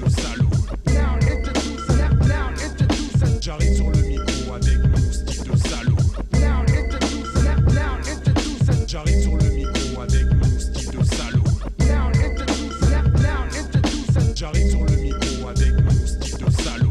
de salaud. J'arrive sur le micro avec mon style de salaud. J'arrive sur le micro avec mon style de salaud. J'arrive sur le micro avec mon style de salaud.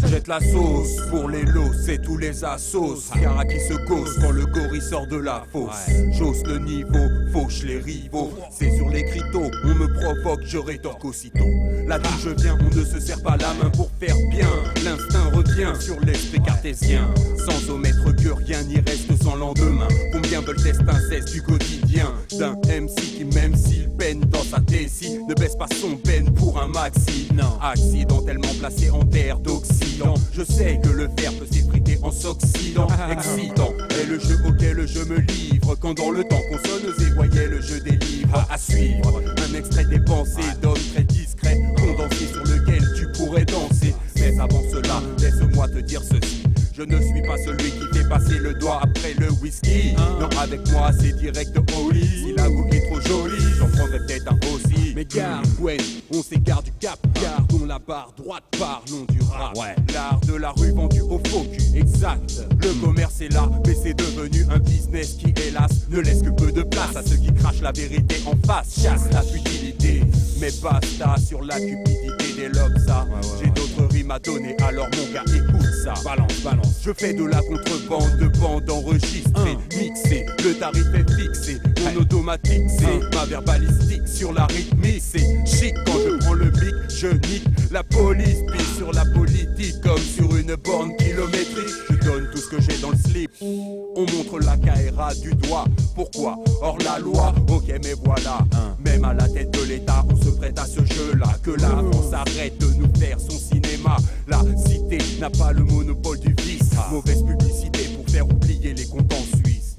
Jette la sauce pour les lots, c'est tous les assos. Cara qui se cause quand le gorille sort de la fosse. J'ose le niveau, fauche les rivaux. C'est sur les critos, on me provoque, je rétorque aussitôt. Là d'où je viens, on ne se serre pas la main pour faire bien. L'instinct revient sur l'esprit cartésien. Sans omettre que rien n'y reste sans lendemain. Combien veulent tester un cesse du quotidien d'un MC qui même s'il peine dans sa tessie ne baisse pas son peine pour un maxi. Non, accidentellement placé en terre d'Occident. Je sais que le fer peut s'effriter en s'oxydant. Excitant est le jeu auquel je me livre. Quand dans le temps consonnes et voyais le jeu des livres à suivre. Un extrait des pensées d'hommes très discrets, condensé sur lequel tu pourrais danser. Mais avant cela, laisse-moi te dire ceci. Je ne suis pas celui qui fait passer le doigt après le whisky. Non, avec moi c'est direct au lit. Si la go est trop jolie, j'en prendrai peut-être un aussi. Mais garde, Gwen, on s'égare du cap. Gardons la barre droite, parlons du rap. L'art de la rue vendu au faux cul, exact. Le commerce est là, mais c'est devenu un business qui hélas ne laisse que peu de place à ceux qui crachent la vérité en face. Chasse la futilité, mais basta sur la cupidité des lobes ça. J'ai d'autres rimes à donner, alors mon gars écoute ça. Balance, balance. Je fais de la contrebande de bandes enregistrées, mixées, le tarif est fixé, mon automatique c'est ma verbalistique sur la rythmique, c'est chic quand je prends le mic, je nique la police, pisse sur la politique comme sur une borne kilométrique, je donne tout ce que j'ai dans le slip, on montre la KRA du doigt, pourquoi hors la loi, ok mais voilà, même à la tête de l'État on se prête à ce jeu-là, que la France arrête de nous faire son cinéma, la cité n'a pas le monopole du vice. Mauvaise publicité pour faire oublier les comptes en Suisse.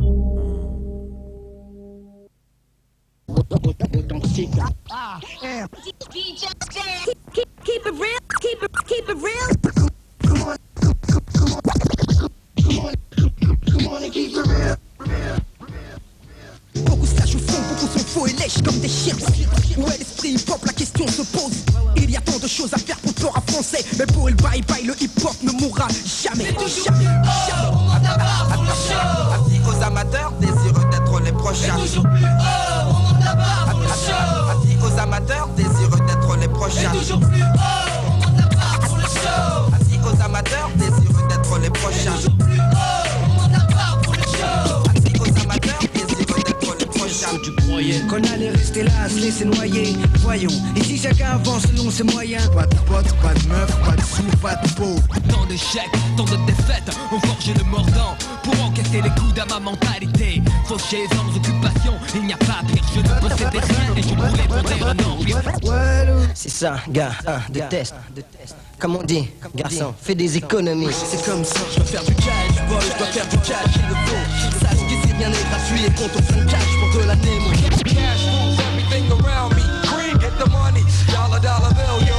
Keep it real, keep it real. Come on and keep it real. Beaucoup se cachent au fond, beaucoup sont faux et lèches comme des chiens. Où est l'esprit hip-hop, la question se pose. Il y a tant de choses à faire pour le rap français. Mais pour le bye-bye, le hip-hop ne mourra jamais. Avis aux amateurs, désireux d'être les prochains. Toujours plus haut, on monte la barre pour le show. Avis aux amateurs, désireux d'être les prochains. Toujours plus haut, on monte la barre pour le show. Avis aux amateurs, désireux d'être les prochains. Toujours plus haut, on monte la barre pour le show. Avis aux amateurs, désireux d'être les prochains. Tu croyais qu'on allait rester là à se laisser noyer. Voyons, ici chacun avance selon ses moyens. Pas de potes, pas de meufs, pas de sous, pas de peau. Tant d'échecs, tant de défaites, ont forgé le mordant pour encaisser les coups à ma mentalité. Fauché sans occupation, il n'y a pas pire. Je ne possédais rien et je voulais fonder un empire. C'est ça, gars, déteste. Comme on dit, garçon, fais des économies. C'est comme ça, je dois faire du cash, vol, je dois faire du cash, il le faut. Sache qu'ici rien n'est gratuit et compte au plein de cash pour de l'année, mon gars. Cash moves everything around me. Green, get the money. Dollar, dollar bill, yo.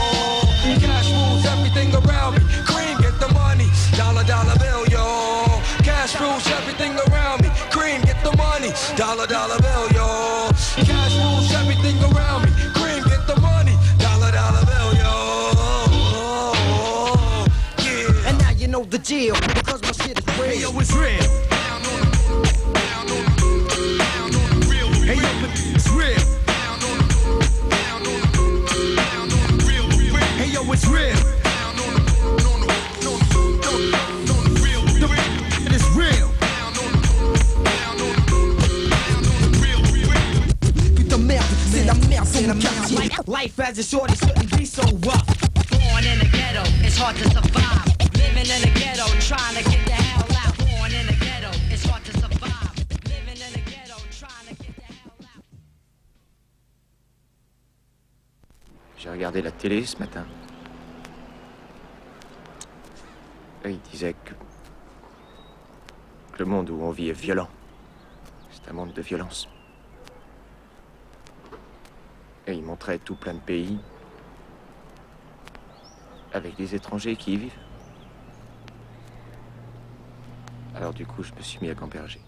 Cash moves everything around me. Green, get the money. Dollar, dollar bill, yo. Cash moves everything around me. Green, get the money. Dollar, dollar bill, yo. Cash moves everything around me. Green, get the money. Dollar, dollar bill, yo. Yeah. And now you know the deal, because my shit is real. Hey yo, it's real. Hey yo, it's real. Hey yo, it's real. It is real. Putain merde, c'est la merde, c'est la merde. Life as a short, it shouldn't be so rough. Born in the ghetto, it's hard to survive. Living in the ghetto, trying to get the hell out. Born in the ghetto, it's hard to survive. Living in the ghetto, trying to get the hell out. J'ai regardé la télé ce matin. Et il disait que le monde où on vit est violent. C'est un monde de violence. Et il montrait tout plein de pays avec des étrangers qui y vivent. Alors du coup, je me suis mis à gamberger.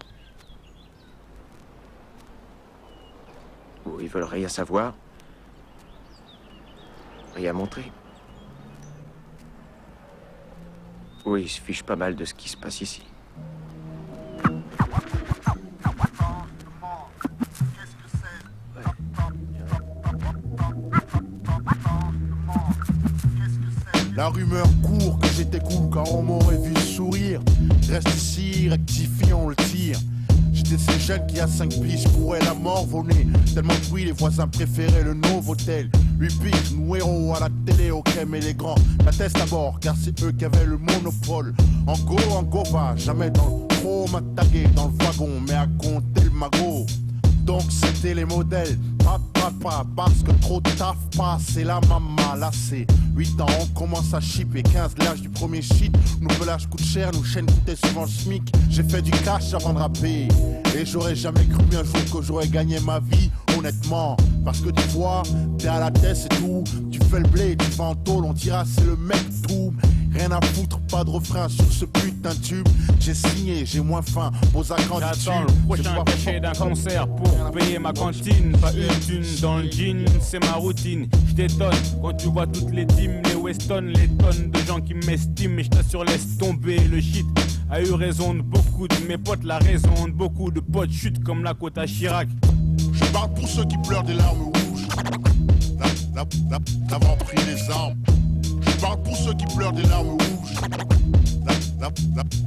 Où ils veulent rien savoir. Rien montré. Oui, ils se fichent pas mal de ce qui se passe ici. La rumeur court que j'étais cool car on m'aurait vu sourire. Reste ici, rectifie, on le tire. J'étais ces jeunes qui à 5 piges pourraient la mort voler. Tellement de bruit, les voisins préféraient le Novotel. 8 piges, nous héros à la télé, ok, mais les grands la testent à bord car c'est eux qui avaient le monopole. En go va, jamais dans le trop m'a tagué dans le wagon, mais à compter le magot. Donc c'était les modèles, pas, parce que trop de taf pas, c'est la maman, là c'est 8 ans, on commence à chipper, 15 l'âge du premier shit, nous pelage coûte cher, nous chaînes coûtaient souvent le SMIC, j'ai fait du cash avant de rapper, et j'aurais jamais cru un jour que j'aurais gagné ma vie, honnêtement, parce que tu vois, t'es à la tête c'est tout, tu fais le blé, tu vas en tôle, on dira c'est le mec tout. Rien à foutre, pas de refrain sur ce putain de tube. J'ai signé, j'ai moins faim, pose à quand j'attends le prochain cachet d'un concert pour payer ma cantine. Pas une thune dans le jean, c'est ma routine. J't'étonne quand tu vois toutes les teams, les Weston, les tonnes de gens qui m'estiment. Et j't'assure, laisse tomber le shit. A eu raison de beaucoup de mes potes, la raison de beaucoup de potes chute comme la côte à Chirac. Je parle pour ceux qui pleurent des larmes rouges, d'avoir pris les armes. Je parle pour ceux qui pleurent des larmes rouges,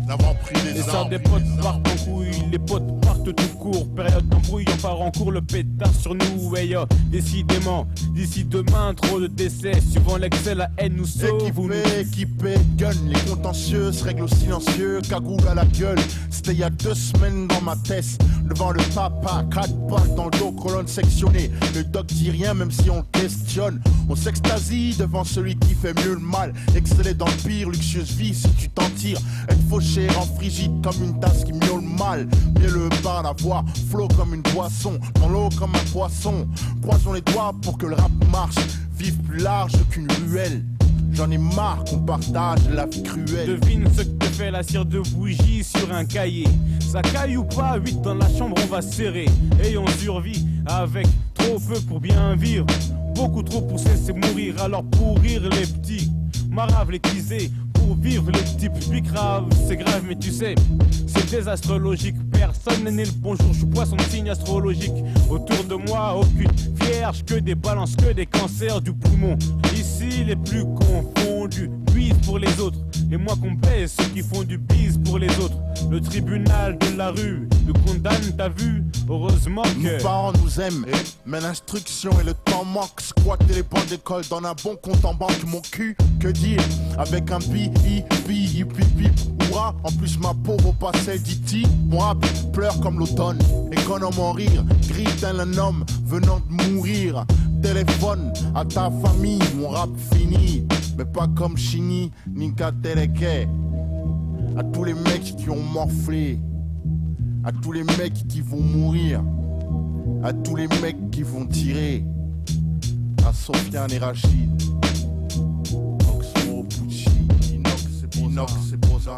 d'avoir pris les armes. Les sortes des potes partent en couille, les potes partent tout court. Période d'embrouille, on part en cours, le pétard sur nous. Hey yo, décidément, d'ici demain, trop de décès. Suivant l'excès, la haine nous sauve. Équipé, gun, les contentieux se règlent au silencieux, cagoule à la gueule. C'était il y a 2 semaines dans ma tête. Devant le papa, 4 pattes dans le dos, colonne sectionnée. Le doc dit rien même si on le questionne. On s'extasie devant celui qui fait mieux le mal. Exceller dans le pire, luxueuse vie si tu t'en tires. Être fauché, rend frigide comme une tasse qui miaule mal. Mieux le bar, la voix, flot comme une boisson. Dans l'eau comme un poisson. Croisons les doigts pour que le rap marche. Vive plus large qu'une ruelle. J'en ai marre qu'on partage la vie cruelle. Devine ce que fait la cire de bougie sur un cahier. Ça caille ou pas, 8 dans la chambre on va serrer. Et on survit avec trop peu pour bien vivre. Beaucoup trop pour cesser mourir, alors pour rire les petits. Marave les teasés, pour vivre les petits publics graves. C'est grave mais tu sais, c'est désastre logique. Personne n'est né le bonjour, je suis poisson de signe astrologique. Autour de moi, aucune vierge, que des balances, que des cancers du poumon. Ici les plus confondus, bise pour les autres. Et moi qu'on baisse ceux qui font du bise pour les autres. Le tribunal de la rue le condamne, t'as vu? Heureusement que nos parents nous aiment, mais l'instruction et le temps manquent. Squatter les bancs d'école, donne un bon compte en banque. Mon cul, que dire? Avec un pi, ouah. En plus ma peau vaut pas celle d'Iti. Mon rap pleure comme l'automne, économe en rire. Gris tel un homme venant de mourir. Téléphone à ta famille, mon rap fini. Mais pas comme Chini, Ninka Teleke. À tous les mecs qui ont morflé, à tous les mecs qui vont mourir, à tous les mecs qui vont tirer, à Sofiane et Rachid, Oxmo, Pucci, Inox et Boza, en 9-8.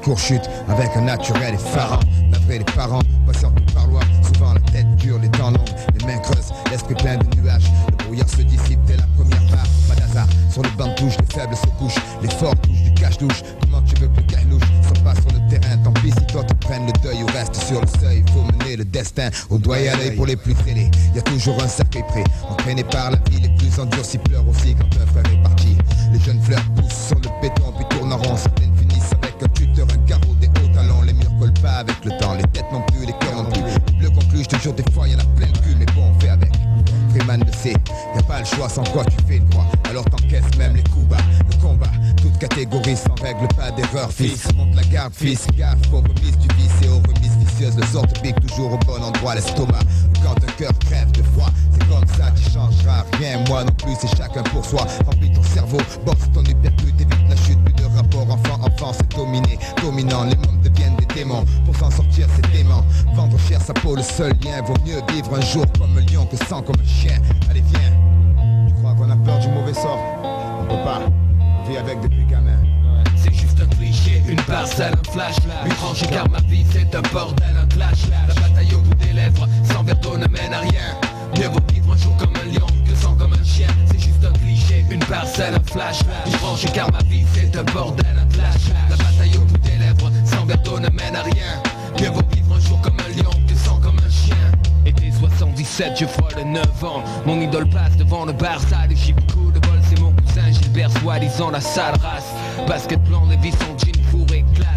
Courchute avec un naturel effarant. D'après les parents, passant au parloir, souvent la tête dure, les dents longues, les mains creuses, l'esprit plein de nuages. Le brouillard se dissipe dès la première part. Pas d'hasard, sur le banc de touche, les faibles se couchent, les forts touchent du cache-louche. Comment tu veux que le gars louche s'en passe sur le terrain? Tant pis si toi tu prennes le deuil ou reste sur le seuil. Faut mener le destin au doigt et à l'œil pour les plus traînés. Y a toujours un cercueil prêt, entraîné par la vie. Les plus endurcis pleurent aussi quand un frère est parti. Les jeunes fleurs poussent sur le béton puis tournent en rond. Certaines finissent avec un tuteur, un carreau, des hauts talons. Les murs collent pas avec le temps, les têtes non plus, les cœurs non plus. Le bleu conclut, toujours des fois y'en a plein le cul, mais bon on fait avec. Freeman le sait, y'a pas le choix sans quoi tu fais une croix. Alors t'encaisses même les coups bas, le combat, toute catégorie sans règle, pas d'erreur fils. Monte la garde fils, gaffe aux remises du vice et aux remises vicieuses. Le sort te pique toujours au bon endroit, l'estomac. Quand un cœur crève de froid, c'est comme ça, tu changeras rien. Moi non plus, c'est chacun pour soi. Remplis ton cerveau, boxe ton hypercute, évite la chute. Plus de rapport enfant-enfant, c'est dominé, dominant. Les mondes deviennent des démons. Pour s'en sortir c'est dément. Vendre cher sa peau, le seul lien. Vaut mieux vivre un jour comme un lion que sans comme un chien. Allez viens. Tu crois qu'on a peur du mauvais sort? On peut pas, on vit avec depuis gamin. C'est juste un cliché, une parcelle, un flash, une tranchée car ma vie c'est un bordel, un clash. La bataille au bout des lèvres, sans verto ne mène à rien. Mieux vaut vivre un jour comme un lion que sans comme un chien. C'est juste un cliché, une parcelle, un flash, une tranchée car ma vie c'est un bordel, un clash. La bataille au bout des lèvres, sans verto ne mène à rien. Mieux vaut vivre un jour comme un lion que sans comme un chien. Été 77, je frôle 9 ans. Mon idole passe devant le Barça, le Jeep coup de bol, c'est mon cousin Gilbert, soi-disant la sale race. Basket blanc, les son jean fourré classe.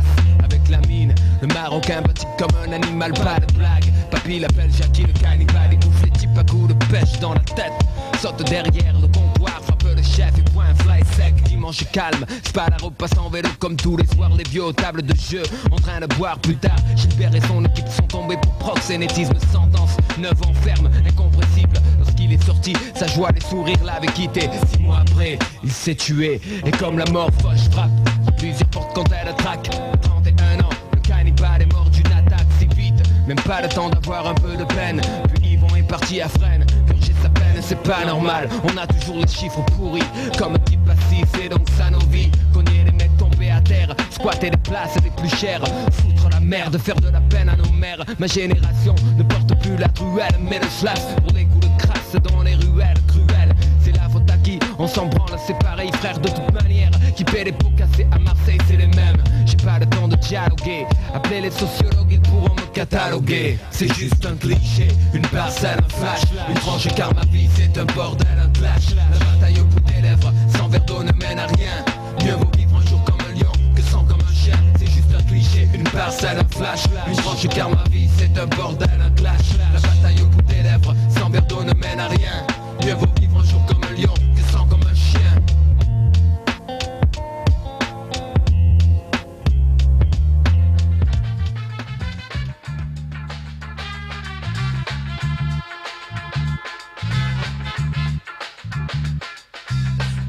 Avec la mine, le marocain bâti comme un animal, pas de blague. Papy l'appelle Jackie le cannibale, il bouffe les types à coups de pêche dans la tête. Saute derrière le comptoir, frappe le chef et point fly sec. Dimanche calme, Spada repasse en vélo comme tous les soirs. Les vieux aux tables de jeu, en train de boire plus tard. Gilbert et son équipe sont tombés pour proxénétisme. Sentence, 9 ans ferme, incompressible. Lorsqu'il est sorti, sa joie, les sourires l'avaient quitté. 6 mois après, il s'est tué. Et comme la mort fauche frappe, plusieurs portes quand elle traque. 31 ans, le cannibale est mort d'une attaque si vite. Même pas le temps d'avoir un peu de peine. Puis Yvon est parti à Fresnes, purger sa peine, c'est pas normal. On a toujours les chiffres pourris, comme un type passif, c'est donc ça nos vies. Cogner les mecs tombés à terre, squatter les places les plus chères. Foutre la merde, faire de la peine à nos mères. Ma génération ne porte plus la truelle, mais le slash pour les coups de crasse dans les ruelles cruelles. C'est la faute à qui? On s'en branle, c'est pareil frère de toute manière. Qui paie les pots cassés à Marseille, c'est les mêmes. J'ai pas le temps de dialoguer, appelez les sociologues, ils pourront me cataloguer. C'est juste un cliché, une parcelle, un flash, une tranchée car ma vie c'est un bordel, un clash. La bataille au bout des lèvres, sans verre d'eau ne mène à rien. Mieux vaut vivre un jour comme un lion que sans comme un chien. C'est juste un cliché, une parcelle, un flash, une tranchée car ma vie c'est un bordel, un clash. La bataille au bout des lèvres, sans verre d'eau ne mène à rien. Mieux vaut vivre un jour comme un lion que sans comme un chien.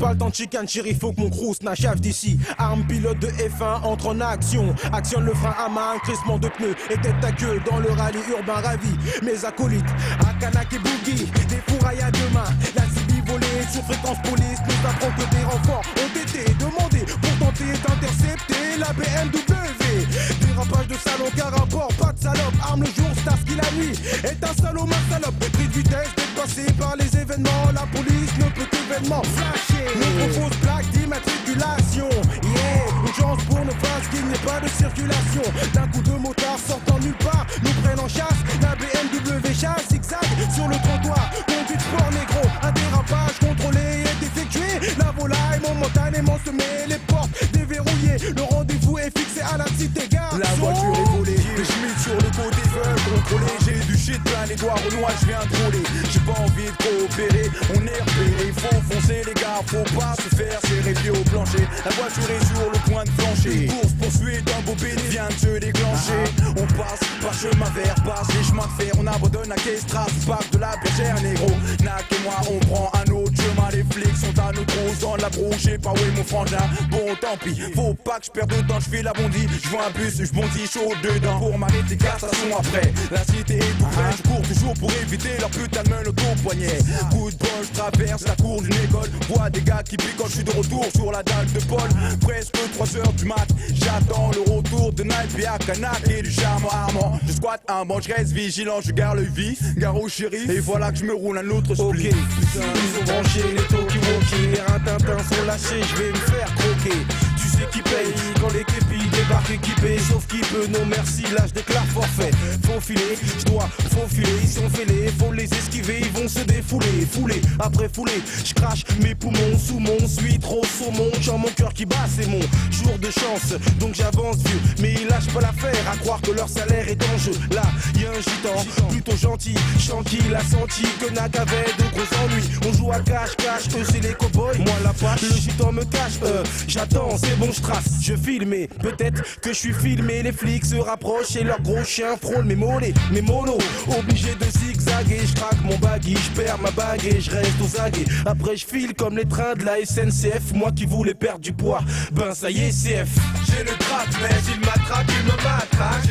Pas le temps de chicanchir, il faut que mon crew snachave d'ici. Arme pilote de F1 entre en action. Actionne le frein à main, un crissement de pneus et tête à queue dans le rallye urbain ravi. Mes acolytes, Akanak et Boogie, des fourrailles à deux mains. La Zibi volée sur fréquence police, nous apprend que des renforts ont été demandés pour tenter d'intercepter la BMW. Dérapage de salon, car rapport, pas de salope. Arme le jour, Starsky la nuit. Est un salaud, ma salope. Pris de vitesse, dépassé par les événements. La police ne peut qu'événement flasher. Notre fausse plaque d'immatriculation. Yeah, une chance pour nos faces qu'il n'y ait pas de circulation. D'un coup de motard sortant nulle part, nous prennent en chasse. La BMW chasse zigzag sur le trottoir. Conduite sport négro, un dérapage contrôlé et effectué. La volaille momentanément se met, les portes déverrouillées. Le rendez-vous est fixé à la cité gare. La voiture est volée, les chemises sur le côté veulent contrôler. J'ai du shit plein les doigts, Renoir, je viens troller. J'ai pas envie de coopérer, on est repéré. Faut foncer les gars, faut pas se faire serrer pieds au plancher. La voiture est sur le point de flancher. Course poursuite d'un beau béné vient de se déclencher. On passe par chemin vert, passe les chemins de fer. On abandonne à Kestras, parc de la bergère négro. Nak et moi on prend un autre chemin. Les flics sont à nos trousses dans la brouche. J'ai pas où est mon frangin, bon tant pis. Faut pas que je perde de temps, je fais la bondie. Je vois un bus, je bondis chaud dedans. Pour m'arrêter car ça sont après. La cité est tout près, je cours toujours pour éviter leur putain de menottes au poignet. Coup de bol, je traverse la cour d'une école. Vois des gars qui piquent quand je suis de retour sur la dalle de Paul. Presque 3h du mat, j'attends le retour de Night et Akanak et du charmant Armand. Je squatte un banc, je reste vigilant, je garde le vif, gare au shérif. Et voilà que je me roule un autre split. Ok, putain, ils ont branché les talkie-walkie. Les rintintins sont lâchés, je vais me faire croquer. Tu sais qui paye quand les képis débarquent équipés. Sauf qui peut, non merci, là je déclare forfait. Faut filer, je dois faufiler. Ils sont fêlés, faut les esquiver. Ils vont se défouler, fouler, après fouler. Je crache mes poumons sous mon suis trop saumon. Chant mon cœur qui bat, c'est mon jour de chance. Donc j'avance vieux, mais ils lâchent pas l'affaire. À croire que leur salaire est en jeu. Là, y'a un gitan, plutôt gentil. Tranquille, a senti que Nak avait de gros ennuis. On joue à cache-cache, eux c'est les cow-boys. Moi la pache, le gitan me cache. J'attends, c'est bon, je trace. Je filme, et peut-être que je suis filmé. Les flics se rapprochent et leurs gros chiens frôlent mes mollets, mes monos. Obligé de zigzaguer, je craque mon baggy, je perds ma bague et je reste aux aguets. Après je file comme les trains de la SNCF. Moi qui voulais perdre du poids, ben ça y est CF. J'ai le trac, mais il m'attraque, il me matraque.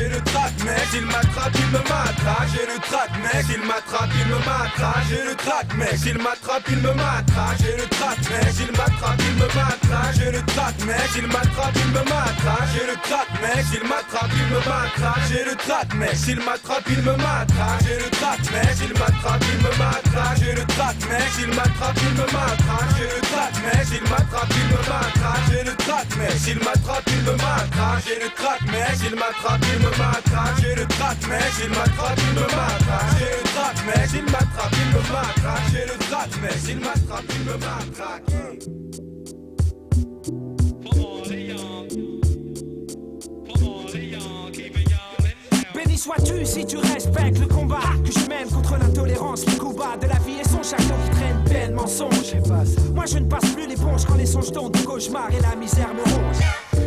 mec. S'il m'attrape, il me matraque, j'ai le trac, mec. S'il m'attrape, il me matraque, j'ai le trac, mec. S'il m'attrape, il me matraque, j'ai le trac, mec. S'il m'attrape, il me matraque, j'ai le trac, mec. S'il m'attrape, il me matraque, j'ai le trac, mec. S'il m'attrape, il me matraque, j'ai le trac, mec. S'il m'attrape, il me matraque, j'ai le trac, mec. S'il m'attrape, il me matraque, j'ai le trac, mec. S'il m'attrape, il me matraque, j'ai le trac, mec. S'il m'attrape, il me matraque, j'ai le trac, mec. S'il m'attrape, il me matraque, j'ai le trac, mec. S'il m'attrape, il me matraque, j'ai le trac, mec. S'il m'attrape, il me matraque, j'ai le trac, mec. S'il m'attrape, il me matraque. Béni sois-tu si tu respectes le combat que je mène contre l'intolérance, les coups bas de la vie et son chariot qui traîne peine, mensonge. Moi je ne passe plus l'éponge quand les songes tombent de cauchemar et la misère me ronge.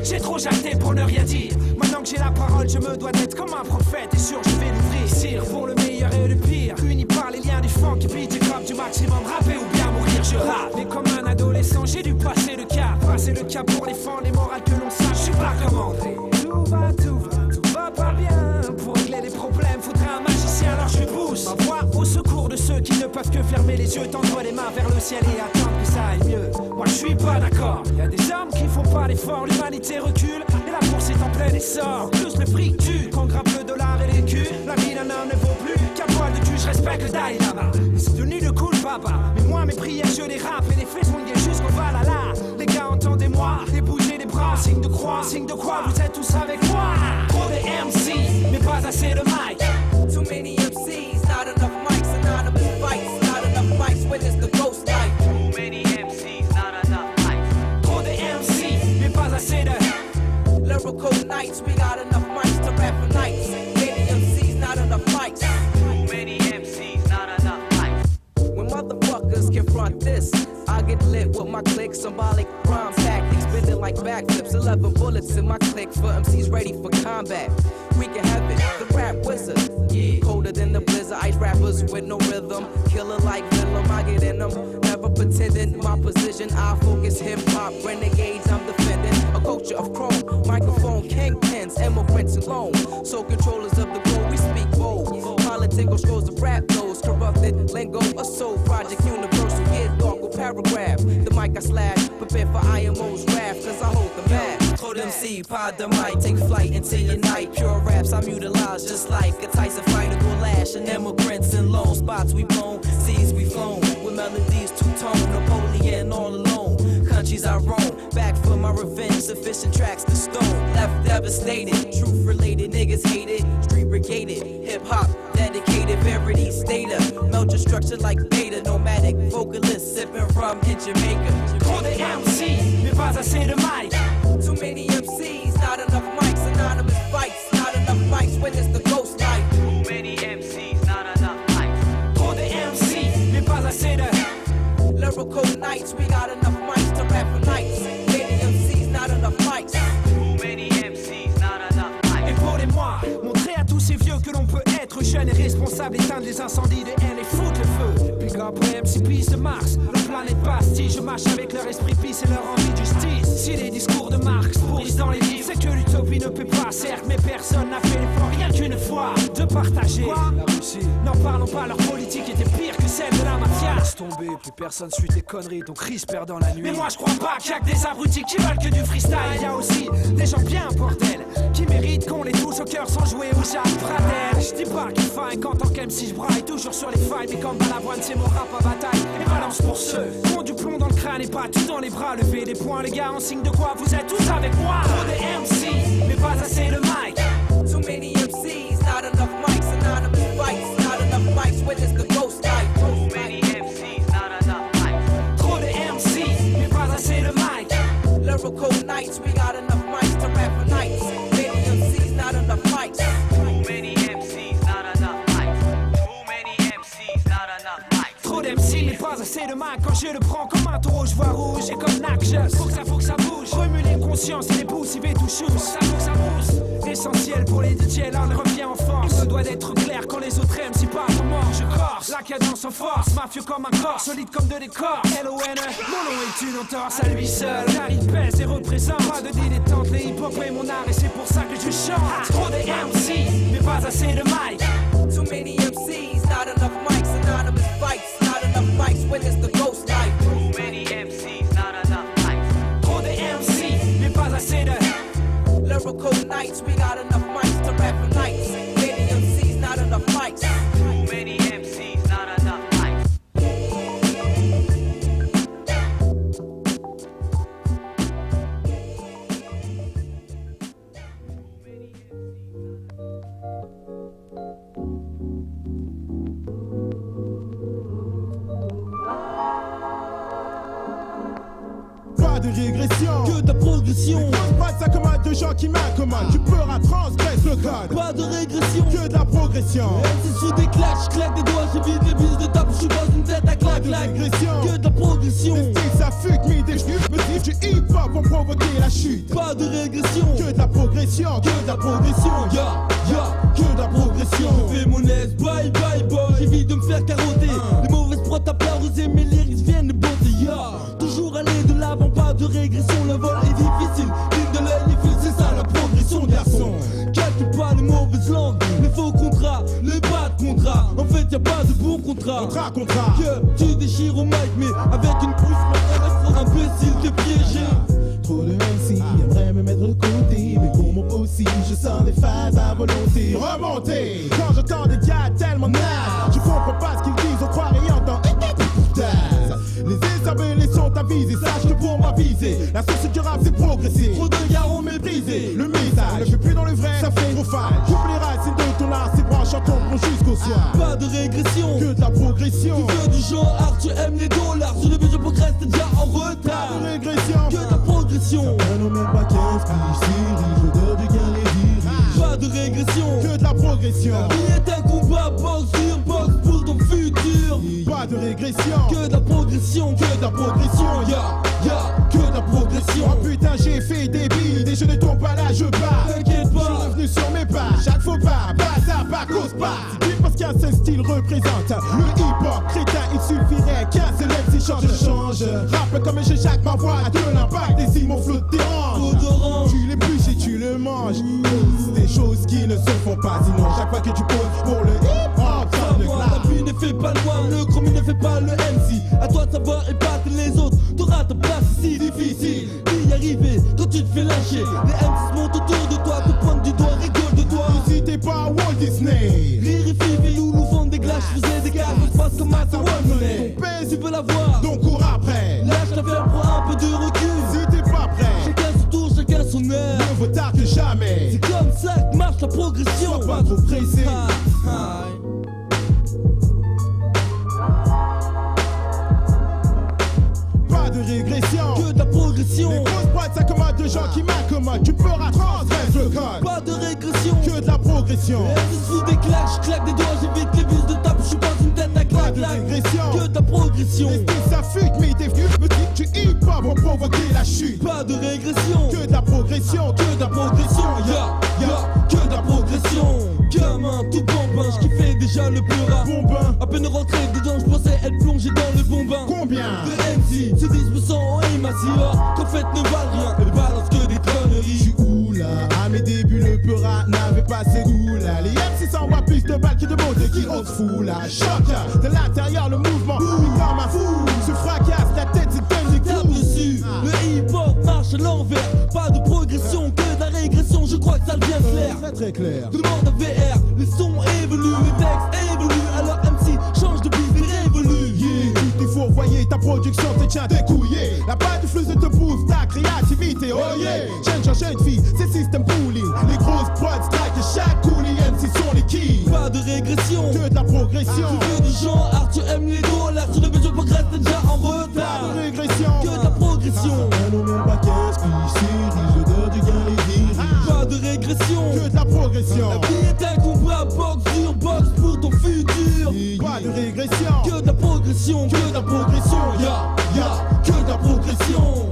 J'ai trop jacté pour ne rien dire. Maintenant que j'ai la parole, je me dois d'être comme un prophète. Et sûr, je vais l'ouvrir. Cire pour le meilleur et le pire. Unis par les liens du fond qui piquent grave du maximum. Rapper ou bien mourir, je rappe. Mais comme un adolescent, j'ai dû passer le cap. Passer le cap pour les fans, les morales que l'on sache. Je suis pas comme André. Tout va pas bien. Pour régler les problèmes, faudrait un magicien, alors je pousse ma voix au secours de ceux qui ne peuvent que fermer les yeux, tendre les mains vers le ciel et attendre que ça aille mieux. Moi je suis pas d'accord, y a des hommes qui font pas l'effort, l'humanité recule et la course est en plein essor. Plus le fric tue, qu'on grappe le dollar et les culs, la vie d'un homme ne vaut plus qu'un poil de cul, je respecte le Dalai Lama. C'est devenu le cool papa, mais moi mes prières je les rappe et les faits sont liés jusqu'au Valhalla. Les gars entendez-moi, et bougez les bras, signe de croix, vous êtes tous avec moi. Trop de MC, mais pas assez de mic. Too many MCs, not enough mics, anonymous fights, not enough mics, witness the ghost light. Too many MCs, not enough mics. Trop de MC, mais pas assez de lyrical nights, we got enough mics to rap for nights. Many MCs, not enough mics. Too many MCs, not enough mics. When motherfuckers confront this, I get lit with my click, symbolic rhyme tactics, spinning like backflips, 11 bullets in my click for MCs ready for combat. We can have it, the rap wizard, yeah. Colder than the blizzard, ice rappers with no rhythm, killer like Willem, I get in them, never pretending my position, I focus hip-hop, renegades I'm defending, a culture of chrome, microphone, kingpins, immigrants alone, so controllers of the globe, we speak bold, political scrolls of rap those, corrupted lingo, a soul project, universal, yeah, dog, paragraph, the mic I slash, prepare for IMO's wrath, cause I hold the map. Hold MC, pod the mic, take flight into your night. Pure raps, I'm utilized just like a Tyson fighter will lash. And immigrants in lone spots we blown, seas we flown. With melodies two-tone, Napoleon all alone. Countries I roam, back for my revenge, sufficient tracks to stone. Left devastated, truth related, niggas hated. Street brigaded, hip-hop dedicated, verity stater. Melt your structure like beta, nomadic vocalist, sipping rum in Jamaica. Trop de MC, mais pas assez de mic. Too many MCs, not enough mics, anonymous fights, not enough mics, witness the ghost light. Too many MCs, not enough mics. Trop de MC, mais pas assez de lyrical nights, we got enough mics to rap for nights. Many MCs, not enough mics. Too many MCs, not enough mics. Épaulez-moi, montrez à tous ces vieux que l'on peut être jeune et responsable, éteindre les incendies de haine et foutre le feu. Big up MC Peace de Mars, la planète pastille, je marche avec leur esprit peace et leur envie de justice. Si les discours de Marx pourrissent dans les livres, c'est que l'utopie ne peut pas, certes, mais personne n'a fait l'effort, rien qu'une fois, de partager la Russie. N'en parlons pas, leur politique était pire que celle de la mafia. Laisse tomber, plus personne suit tes conneries, ton cri se perd dans la nuit. Mais moi je crois pas qu'il y a que des abrutis qui veulent que du freestyle. Il y a aussi des gens bien bordel, qui méritent qu'on les touche au cœur sans jouer au Jacques Pradel. Je dis pas qu'il faille qu'en tant qu'MC je braille toujours sur les failles, mais comme Balavoine c'est mon rap à bataille. Et balance pour ceux qui ont du plomb dans le crâne et pas tout dans les bras. Levez les poings les gars en signe de quoi vous êtes tous avec moi. Trop de MC, mais pas assez de mic. Too many MCs, not enough mics, anonymous fights, not enough mics, witness the ghost light. Too many MCs, not enough mics. Trop de MC, mais pas assez de mic. Lyrical nights, we got enough mics to rap for nights. Many MCs, not enough mics. Too many MCs, not enough mics. Too many MCs, not enough mics. Trop d'MC, mais pas assez de mic. Quand je le prends comme un taureau, je vois rouge. Et comme Nakjus, faut que ça bouge. Remue les consciences et les pouces, il tout chousse. Faut que ça pousse. Essentiel pour les DJ, là on revient en force. Il se doit d'être clair quand les autres MC partent en mort. Je corse, la cadence en force. Mafieux comme un corps, solide comme de l'écorce. L.O.N.E, mon nom est une entorse à lui seul. Car il pèse et représente. Pas de dilettante, les hip-hop est mon art et c'est pour ça que je chante. Trop de MC, mais pas assez de mic. Too many MCs, not Pas de régression, que de la progression. Pas de s'accommode de gens qui m'accommodent. Tu peux transgresse le code. Pas de régression, que de la progression. C'est sous des claques, claque des doigts, j'évite les bises de tape, je suis pas une tête à claque, claque. Que de la progression. Les styles ça fuite, mais des flux me disent du hip-hop pour provoquer la chute. Pas de régression, que de la progression, que de la progression. Que de la progression. Je fais mon aise, bye bye boy. J'évite de me faire carotter. Les mauvaises prods tapent la rosée, mes lyrics viennent de beauté. Toujours aller de l'avant, pas de régression. Le vol est difficile, ligne de l'œil et fil, c'est ça la progression, garçon. Calcule pas les mauvaises langues, les faux contrats, les bas de contrat. En fait, y'a pas de bon contrat. Contrat. Que tu déchires au mic, mais avec une pousse, mon imbécile, t'es piégé. Trop de MC aimeraient me mettre de côté, mais pour moi aussi, je sens des phases à volonté. Remonter quand j'entends des gars tellement nazes, je comprends pas ce qu'ils disent, on croit et entend. Les déshabillés sont avisés, sache que pour moi viser la source du rap c'est progresser. Trop de gars ont méprisé le message, ne fait plus dans le vrai, ça fait trop fan. Coupe les racines de ton art, c'est branches en tombe jusqu'au soir. Pas de régression, que de la progression. Tu veux du genre art, tu aimes les dollars. Sur le but je progresse, t'es déjà en retard. Pas de régression, que de la progression. Ça ne même pas 15 piges, série, l'odeur du gain les dirige. Pas de régression, que de la progression. Il est un combat box sur box pour ton futur. Pas de régression, que de la progression, que de la progression. Que de la progression. Oh putain, j'ai fait des billes, et je ne tombe pas là, je pars. T'inquiète pas, je suis revenu sur mes pas. Chaque faux pas, pas cause pas. Parce qu'un seul style représente le hip-hop crétin, il suffirait qu'un seul MC change. Je change, rappe comme je jacque ma voix, de l'impact et si mon flow te dérange. Tu l'épluches et tu le manges. C'est des choses qui ne se font pas, sinon chaque fois que tu poses pour le hip-hop, la pluie ne fait pas le noir, le chromie ne fait pas le MC. À toi de savoir épater les autres, t'auras ta place ici. Difficile d'y arriver quand tu te fais lâcher. Les MC se montent autour de toi, te pointent du doigt, rigolent de toi. Si t'es pas Walt Disney, rire et fifi, loulou, vendent des glaces, faisais des gars, on se passe comme à One Money. Ton pèse, tu veux la voir, donc cours après. Lâche l'affaire, prends un peu de recul. Si t'es pas prêt, chacun son tour, chacun son heure. Mieux vaut tard que jamais. C'est comme ça que marche la progression. Sois pas trop pressé. Pas de régression, que de la progression. Les grosses boîtes s'accommodent de gens qui m'accommodent. Tu peux transgresse le code. Pas de régression, que de la progression. Je sous des claques, je claque des doigts, j'évite les vis de tape, je suis pas une tête à claque. Pas de régression, que de la progression. Les styles ça fuite, mais t'es venu me dire du hip-hop pour provoquer la chute. Pas de régression, que de la progression, que de la progression. Que de la progression. Gamin tout bambin, je kiffais déjà le pleura. Bon bain, à peine rentré dedans, je pensais être plongé dans le bon bain. Combien de MC se disent me sens en émacior, qu'en fait ne valent rien, elles balancent que des conneries. Je suis où là? À mes débuts, le peura n'avait pas ces goûts là. Les MC s'envoient plus de balles que de mots de qui ose fou là. Choc de l'intérieur, le mouvement, puis comme un fou. Se fracasse la tête, c'est donne des coups dessus. Le hip-hop marche à l'envers, pas de progression, que de la régression, je crois que ça devient clair. Très très clair. Demande à VR, les sons évoluent, les textes évoluent, alors MC change de beat et révolue. Tout est fourvoyé, ta production te tient découillé. La balle de flux te booste ta créativité, oh yeah. Jeune fille, c'est système pooling. Les grosses prods strike et chaque coup, les MC sont les keys. Pas de régression, que de la progression. Tu veux du genre art, tu aimes les dollars, sur le but je progresse, t'es déjà en retard. Pas de régression, que de la progression. Non même pas 15 piges, série, l'odeur du gain les dirige. Pas de régression, que de la progression. La vie est un combat box sur box pour ton futur. Pas de régression, que de la progression, que de la progression. Que de la progression.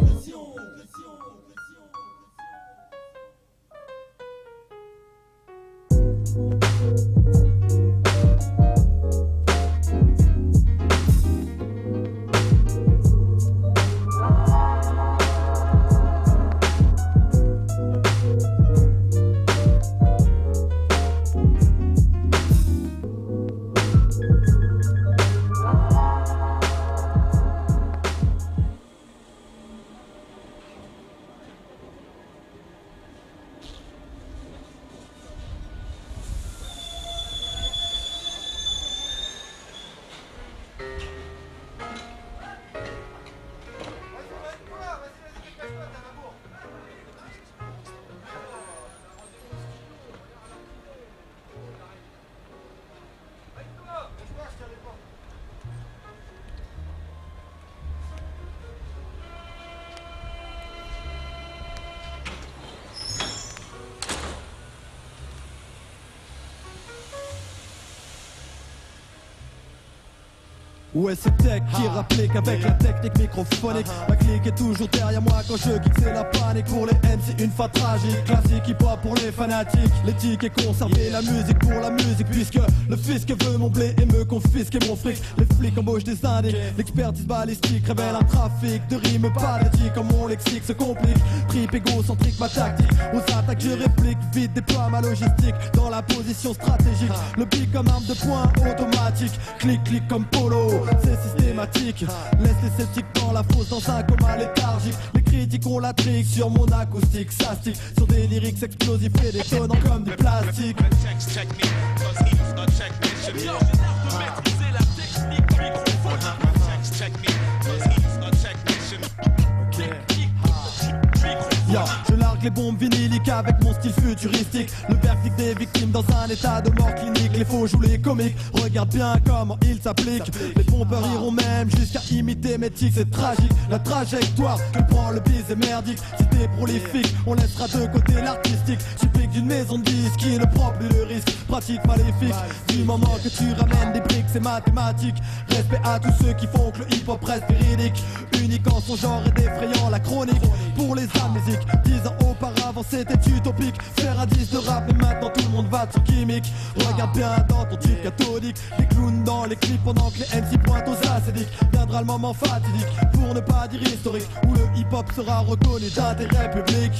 Ouais, c'est Tech qui rapplique avec la technique microphonique. Ma clique est toujours derrière moi quand je kick, c'est la panique. Pour les MC, une fois tragique. Classique hip-hop pour les fanatiques. L'éthique est conservée, la musique pour la musique. Puisque le fisc veut mon blé et me confisque mon fric. Les flics embauchent des indiques. L'expertise balistique révèle un trafic de rimes palatines. Comme mon lexique se complique. Trip égocentrique, ma tactique. Aux attaques, je réplique. Vite déploie ma logistique dans la position stratégique. Le beat comme arme de poing automatique. Clic, clic comme polo. C'est systématique, laisse les sceptiques dans la fosse dans un coma léthargique. Les critiques ont la trique sur mon acoustique, ça stick sur des lyrics explosifs et détonnants comme du plastique. Yeah, je largue les bombes vinyliques avec mon style futuristique. Le verdict des victimes dans un état de mort clinique. Les faux jouent les comiques, regarde bien comment ils s'appliquent. Les pompeurs iront même jusqu'à imiter mes tics. C'est tragique, la trajectoire que prend le bise est merdique. Si t'es prolifique, on laissera de côté l'artistique. Supplique d'une maison de disques qui ne prend plus le risque. Pratique maléfique, du moment que tu ramènes des briques, c'est mathématique. Respect à tous ceux qui font que le hip-hop reste véridique. Unique en son genre et défrayant la chronique. Pour les amnésiques, 10 ans auparavant c'était utopique. Faire un disque de rap mais maintenant tout le monde va sur chimique. Regarde bien dans ton tube cathodique. Les clowns dans les clips pendant que les MC pointent aux acédiques. Viendra le moment fatidique, pour ne pas dire historique, où le hip-hop sera reconnu d'intérêt public.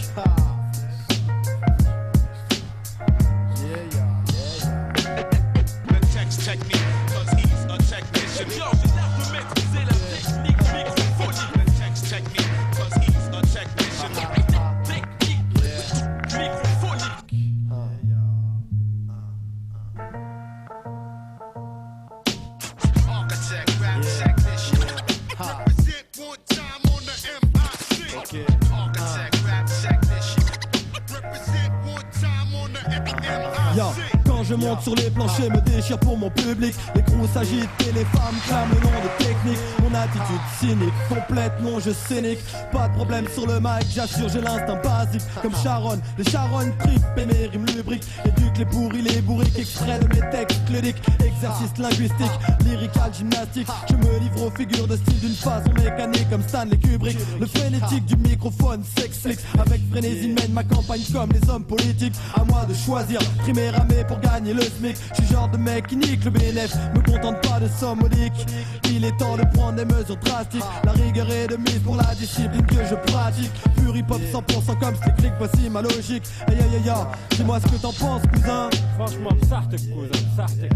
Quand je monte sur les planchers, me déchire pour mon public. Les crews s'agitent et les femmes clament le nom de technique. Mon attitude cynique, complète, mon jeu scénique. Pas de problème sur le mic, j'assure j'ai l'instinct basique. Comme Sharon, les Sharon trip et mes rimes lubriques. Éduque les pourris, les bourriques, extrait de mes textes cludiques. Exercice linguistique, lyrical, gymnastique. Je me livre aux figures de style d'une façon mécanique comme Stanley Kubrick. Le frénétique du microphone s'explique. Avec frénésie mène ma campagne comme les hommes politiques. À moi de choisir, trimer, ramer pour gagner le SMIC. Je suis genre de mec qui nique le BNF, me contente pas de somme modique. Il est temps de prendre des mesures drastiques. La rigueur est de mise pour la discipline que je pratique. Pur hip-hop 100% comme c'est clic, voici ma logique. Aïe aïe aïe aïe, dis-moi ce que t'en penses cousin. Franchement, ça t'es cousin, ça t'es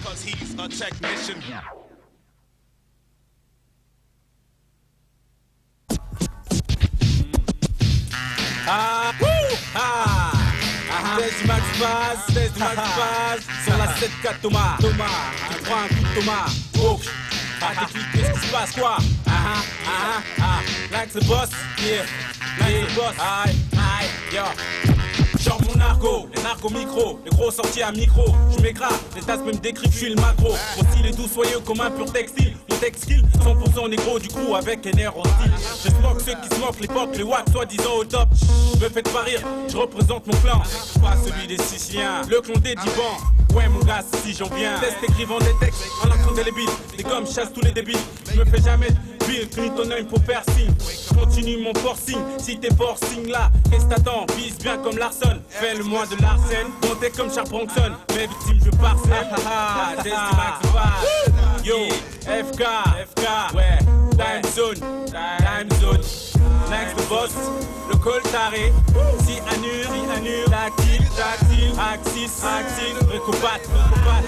Cause he's a technician. Ah, ah, Stage Max Baz, sur la 7-4 Thomas, tu prends un coup de Thomas, oh, technique, qu'est-ce qui se passe quoi? Like the boss, yeah, like the boss, aïe, yo. Genre mon narco, les narcos micro, les gros sortis à micro. Je m'écrase, les tasses me décrivent, je suis le macro. Mon style est tout soyeux comme un pur textile. Mon textile, 100% négro du coup avec un air hostile. Je smoke ceux qui smoke l'époque, les watts soi-disant au top. Me faites pas rire, je représente mon clan. Pas celui des Siciliens, le clan des Divans. Ouais mon gars, si j'en viens. Test écrivant des textes, en accent indélébile. Les gommes chassent tous les débiles. Je me fais jamais Bill, ton œil pour faire signe. Continue mon forcing, si t'es forcing là, qu'est-ce t'attends? Vise bien comme Larson, fais le moins de Larsen. Comptez comme Sharp Bronson, mes victimes je parcelle. Test du Max Baz. Yo, FK, ouais, time zone. Next the boss, le col taré. Si anure, tactile, axis, recopate,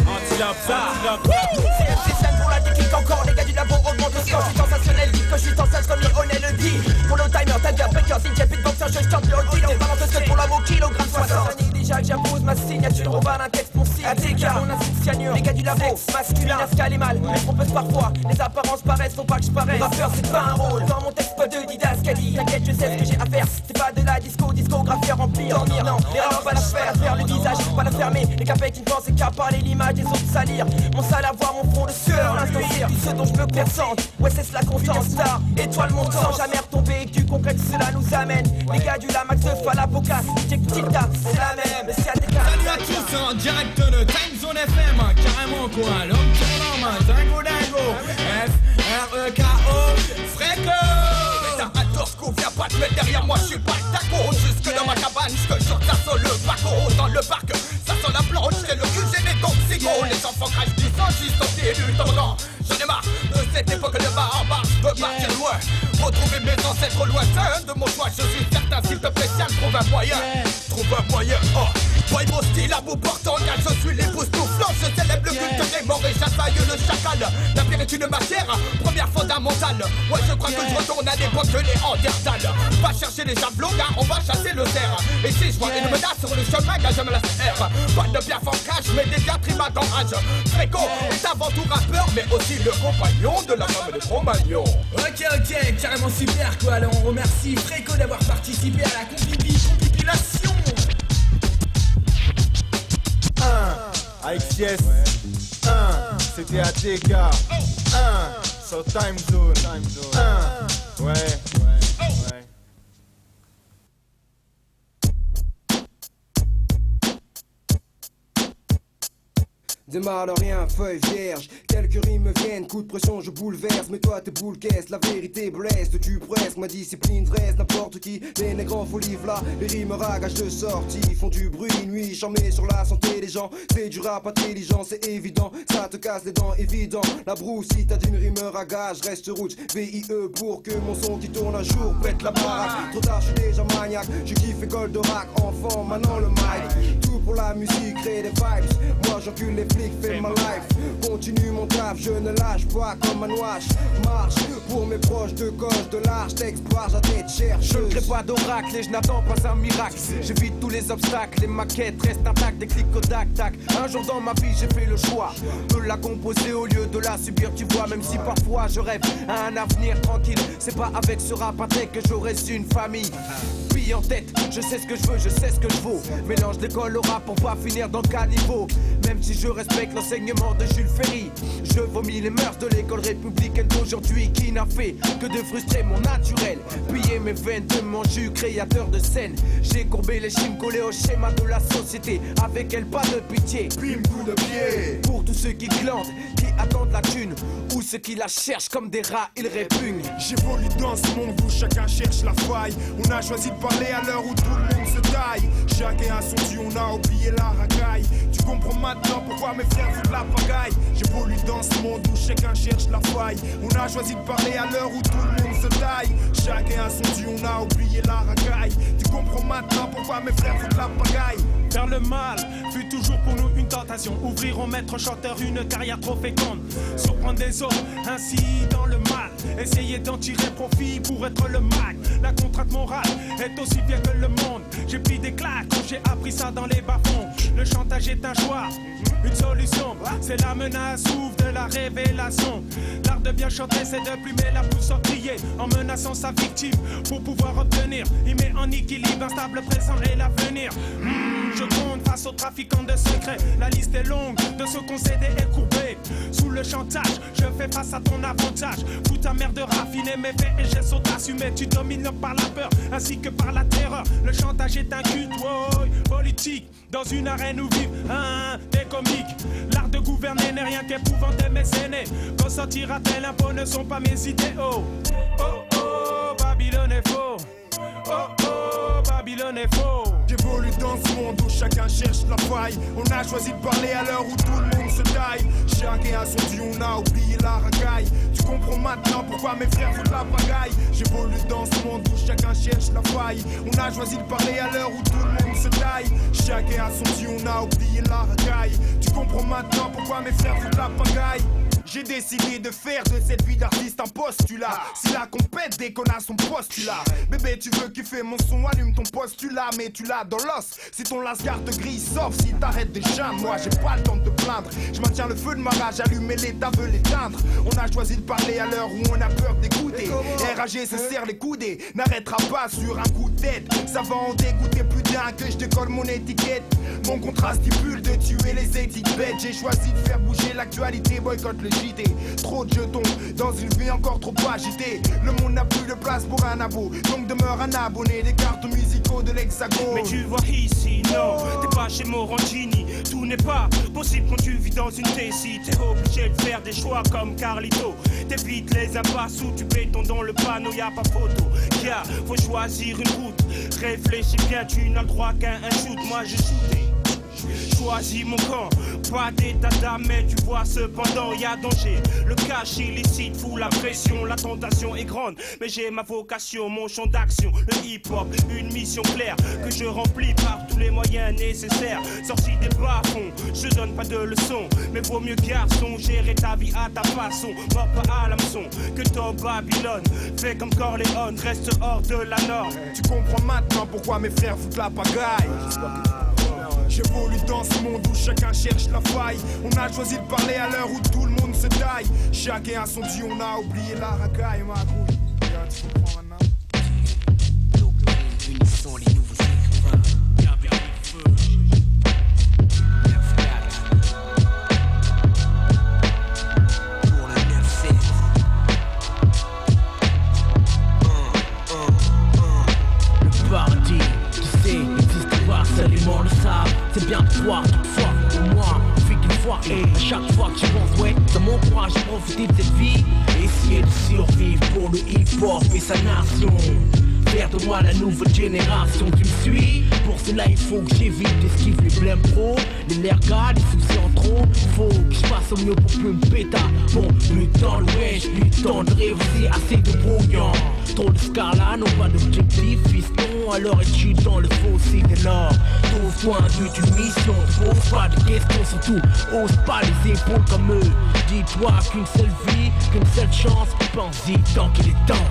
antilope, c'est MC7 pour la technique encore, les gars du labo augmentent le score. Je suis sensationnel, dis que je suis sensationnel comme Lionel le dit. Pour le timer, tiger, breaker, DJ, beatboxer, je chante le deal. On balance le pour la mot kilogramme 60. Déjà que j'impose ma signature. On va un texte, mon signe. ATK, mon insulte cyanure. Les gars du labo, masculin, Ascal est mal. Mais trompeuse parfois, les apparences paraissent, faut pas que je paraisse. Rappeur, c'est pas un rôle. Dans mon texte, pas de didascalie. T'inquiète, je sais ce que j'ai à faire. C'est pas de la discographie à remplir. Dormir, non, l'erreur, pas la faire le visage, pas la fermer. Les capets qui ne pensaient qu'à parler l'image des autres salir. Mon sale à voir, mon front de sueur. L'instant c'est tout ce dont je me persente. Ouais, c'est la constance, star, étoile montante. Sans jamais retomber, du concret, cela nous amène. Les gars du Lamax de Falapoca, DJ Tita, c'est la même. C'est à Salut à tous en direct de Time Zone FM, carrément quoi, l'homme tourne en main, dingo dingo, F-R-E-K-O, Fréco. T'as un torsco, viens pas te mettre derrière moi, je suis pas le taco. Jusque dans ma cabane, je te chante, ça sent le paco. Dans le parc, ça sent la planche, c'est le cul gêné donc c'est gros. Les enfants crachent du sang, juste au pied du toboggan. J'en ai marre de cette époque de barbare, je veux partir loin. Retrouver mes ancêtres lointains de mon choix, je suis certain, s'il te plaît, tiens, trouve un moyen. Trouve un moyen, oh. Boy, mon style à bout portant, car je suis l'époustouflant. Je célèbre le culte des morts et j'assaille le chacal. La pierre est une matière, première fondamentale. Ouais, je crois que je retourne à l'époque de Néandertal. Pas chercher les javelots, car on va chasser le cerf. Et si je vois une menace sur le chemin, gars, je me laisse faire. Pas de pierre en cache, mais des diatribes à rage. Fréco est avant tout rappeur, mais aussi le compagnon de la femme de Cro-Magnon. Ok, carrément super quoi. Alors on remercie Fréco d'avoir participé à la compilation. Avec Sies, c'était ATK, sur Time Zone, ouais. Démarre de rien, feuille vierge. Quelques rimes me viennent, coup de pression je bouleverse. Mais toi t'es boule caisse, la vérité blesse. Tu presque, ma discipline dresse n'importe qui. Les nègres en folie v'là, les rimes ragages de sortie font du bruit nuit, j'en mets sur la santé des gens. C'est du rap intelligent, c'est évident. Ça te casse les dents, évident. La brousse, si t'as d'une rime ragage, reste rouge. VIE pour que mon son qui tourne un jour pète la baraque. Trop tard, je suis déjà maniaque. Je kiffe école de rack, enfant, maintenant le mic. Tout pour la musique, créer des vibes. Moi j'encule les flics, fais ma life. Continue mon taf, je ne lâche pas comme un ouache. Marche pour mes proches de gauche, de large, texte, barge à tête chercheuse. Je ne crée pas d'oracle et je n'attends pas un miracle. J'évite tous les obstacles, les maquettes restent intactes, des clics au tac-tac. Un jour dans ma vie j'ai fait le choix de la composer au lieu de la subir, tu vois. Même si parfois je rêve à un avenir tranquille, c'est pas avec ce rap à tech que j'aurai su une famille. Bille en tête, je sais ce que je veux, je sais ce que je vaux. Mélange l'école au rap pour pas finir dans le caniveau. Même si je respecte l'enseignement de Jules Ferry, je vomis les mœurs de l'école républicaine d'aujourd'hui qui n'a fait que de frustrer mon naturel. Piller mes veines de mon jus, créateur de scène. J'ai courbé les chimes collés au schéma de la société. Avec elle pas de pitié, bim coup de pied. Pour tous ceux qui glandent, qui attendent la thune, ou ceux qui la cherchent comme des rats, ils répugnent. J'évolue dans ce monde où chacun cherche la faille. On a choisi de parler à l'heure où tout le monde se taille. Chacun a son dieu, on a oublié la racaille. Tu comprends maintenant pourquoi mes frères font de la pagaille. J'évolue dans ce monde où chacun cherche la faille. On a choisi de parler à l'heure où tout le monde se taille. Chacun a son dieu, on a oublié la racaille. Tu comprends maintenant pourquoi mes frères font de la pagaille. Faire le mal fut toujours pour nous une tentation. Ouvrir au maître chanteur une carrière trop féconde. Surprendre des autres ainsi dans le mal. Essayer d'en tirer profit pour être le mag. La contrainte morale est aussi bien que le monde. J'ai pris des claques quand j'ai appris ça dans les bas-fonds. Le chantage est un choix, une solution. C'est la menace, ouvre de la révélation. L'art de bien chanter, c'est de plumer la pousse sortillier en menaçant sa victime pour pouvoir obtenir. Il met en équilibre un stable présent et l'avenir. Je compte face aux trafiquants de secrets. La liste est longue de ce qu'on cédé et courbé. Sous le chantage, je fais face à ton avantage. Fous ta mère de raffiner mes faits et j'ai sauté assumé. Tu domines par la peur ainsi que par la terreur. Le chantage est un culte, politique. Dans une arène où vivent des comiques. L'art de gouverner n'est rien qu'épouvanter mes aînés. Consentir à tel impôt ne sont pas mes idéaux. Oh oh, Babylone est faux. Oh oh, Babylone est faux. J'évolue dans ce monde où chacun cherche la faille. On a choisi de parler à l'heure où tout le monde se taille. Chacun a son dieu, on a oublié la racaille. Tu comprends maintenant pourquoi mes frères font de la pagaille. J'évolue dans ce monde où chacun cherche la faille. On a choisi de parler à l'heure où tout le monde se taille. Chacun a son dieu, on a oublié la racaille. Tu comprends maintenant pourquoi mes frères font de la pagaille. J'ai décidé de faire de cette vie d'artiste un postulat. Si la compète dès qu'on a son postulat. Bébé, tu veux kiffer mon son, allume ton postulat. Mais tu l'as dans l'os, si ton lascar te grille, sauf si t'arrêtes de geindre. Moi j'ai pas le temps de te plaindre, je maintiens le feu de ma rage, allumer l'état veut l'éteindre. On a choisi de parler à l'heure où on a peur d'écouter. RAG se serre les coudées, n'arrêtera pas sur un coup de tête. Ça va en dégoûter plus d'un que je décolle mon étiquette. Mon contrat stipule de tuer les éthiques bêtes. J'ai choisi de faire bouger l'actualité, boycott le JT. Trop de jetons dans une vie encore trop agitée. Le monde n'a plus de place pour un abo, donc demeure un abonné des cartes musicaux de l'Hexagone. Mais tu vois ici, non, t'es pas chez Morandini. Tout n'est pas possible quand tu vis dans une Tessie. T'es obligé de faire des choix comme Carlito. T'évites les impasses où tu béton dans le panneau, y'a pas photo. Car faut choisir une route. Réfléchis bien, tu n'as le droit qu'à un shoot. Moi j'ai shooté. Choisis mon camp, pas d'état d'âme, mais tu vois cependant y a danger. Le cash illicite fout la pression, la tentation est grande, mais j'ai ma vocation, mon champ d'action, le hip-hop, une mission claire que je remplis par tous les moyens nécessaires. Sorti des bas-fonds, je donne pas de leçons, mais vaut mieux garçon, gérer ta vie à ta façon, mort pas à l'hameçon, que ton Babylone, fais comme Corleone, reste hors de la norme. Tu comprends maintenant pourquoi mes frères foutent la pagaille. J'évolue dans ce monde où chacun cherche la faille. On a choisi de parler à l'heure où tout le monde se taille. Chacun a son dieu, on a oublié la racaille, ma couille. Tu comprends maintenant? Donc nous unissons les nouveaux écrivains. Gabriel Feu. Pour le 9-7. Le paradis, tu sais, n'existe pas, seuls les morts le savent. C'est bien de voir toutefois, au moins, fait qu'une fois. Et à chaque fois que tu penses, ouais, dans mon courage, profiter de cette vie. Essayer de survivre pour le hip-hop et sa nation. Faire de moi la nouvelle génération, tu me suis? Pour cela il faut que j'évite d'esquiver les blèmes pro. Les lergas, les soucis en trop. Faut que je fasse au mieux pour plus me péter. Bon, plus de temps le wesh, plus de temps de rêver, c'est assez de brouillon. Trop de scala, non pas d'objectif, fiston. Alors étude dans le fossé des nords. Trouve-toi un but, une mission. Te pose pas de questions, surtout ose pas les épaules comme eux. Dis-toi qu'une seule vie, qu'une seule chance. Pense-y tant qu'il est temps.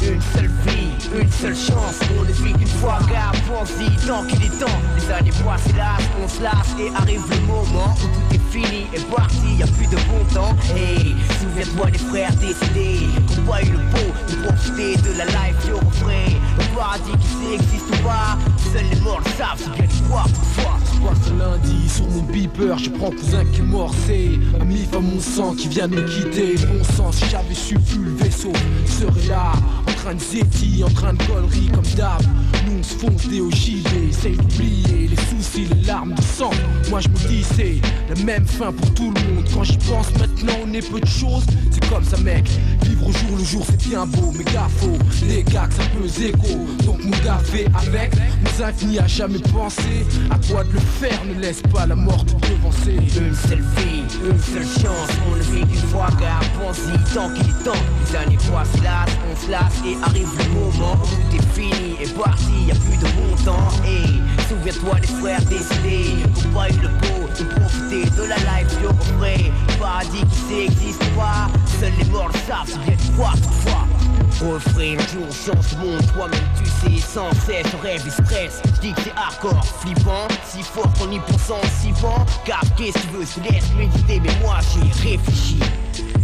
Une seule vie, une seule chance. On ne vit qu'une fois, car pense-y tant qu'il est temps. Les années passent hélas, on se lasse et arrive le moment où tout est fini et parti, y'a plus de bon temps. Hey, souviens-toi des frères décédés qui ont pas eu le pot de profiter de la life au refrain. Le paradis qui n'existe pas, seuls les morts le savent, c'est bien de croire toutefois. Je passe un lundi sur mon beeper, je prends cousin qui est mort, c'est un mif à mon sang qui vient de me quitter. Bon sang, si j'avais su plus le vaisseau, je serais là, en train de zétiller, en train de collerie comme d'hab. Nous on se fonce des OJB, essaye d'oublier les soucis, les larmes de sang. Moi je me dis c'est la même fin pour tout le monde. Quand j'y pense maintenant on est peu de choses, c'est comme ça mec. Vivre au jour le jour c'est bien beau, mais gars faux, les gars que ça peut écho. Donc mon gars fait avec, mon zinc n'y a jamais pensé. À toi de le faire, ne laisse pas la mort te devancer. Une seule vie, une seule chance, on ne vit qu'une fois, car pense-y tant qu'il est temps. Les années passent hélas, on se lasse et arrive le moment où tout est fini et parti, y'a plus de bon temps. Et souviens-toi des frères décédés qui ont pas eu le beau de profiter de la life au refrain. Le paradis qui n'existe pas, seuls les morts le savent, c'est bien de croire toutefois. Refrain, un jour change de monde, toi-même tu sais, sans cesse, on rêve et stress. J'dis que c'est hardcore, flippant, si fort qu'on y pense en 6 ans. Car qu'est-ce que tu veux, je te laisse méditer, mais moi j'ai réfléchi.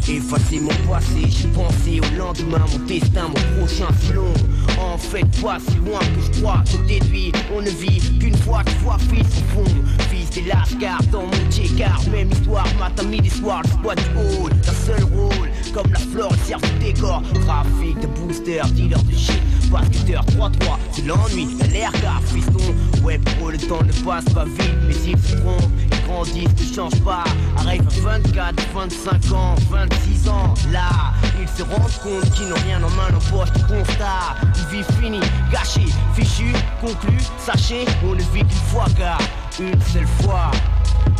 Effacer mon passé, j'ai pensé au lendemain, mon destin, mon prochain c'est long. En fait pas si loin que je crois, je déduis, on ne vit qu'une fois, tu vois fils au fond. Fils des lascars dans mon J-car, même histoire, matin, midi, soir, le squat du hall. D'un seul rôle, comme la flore, elle sert de décor. Trafic de booster, dealer de shit, basketteur 3-3, c'est l'ennui, y'a l'air car fiston. Ouais pour le temps ne passe pas vite, mais s'ils se trompent, ils grandissent, ne changent pas. Arrive à 24, 25 ans, 26 ans, là, ils se rendent compte qu'ils n'ont rien en main, n'empoche de constat. Une vie finie, gâchée, fichue, conclue, sachez, on ne vit qu'une fois car une seule fois.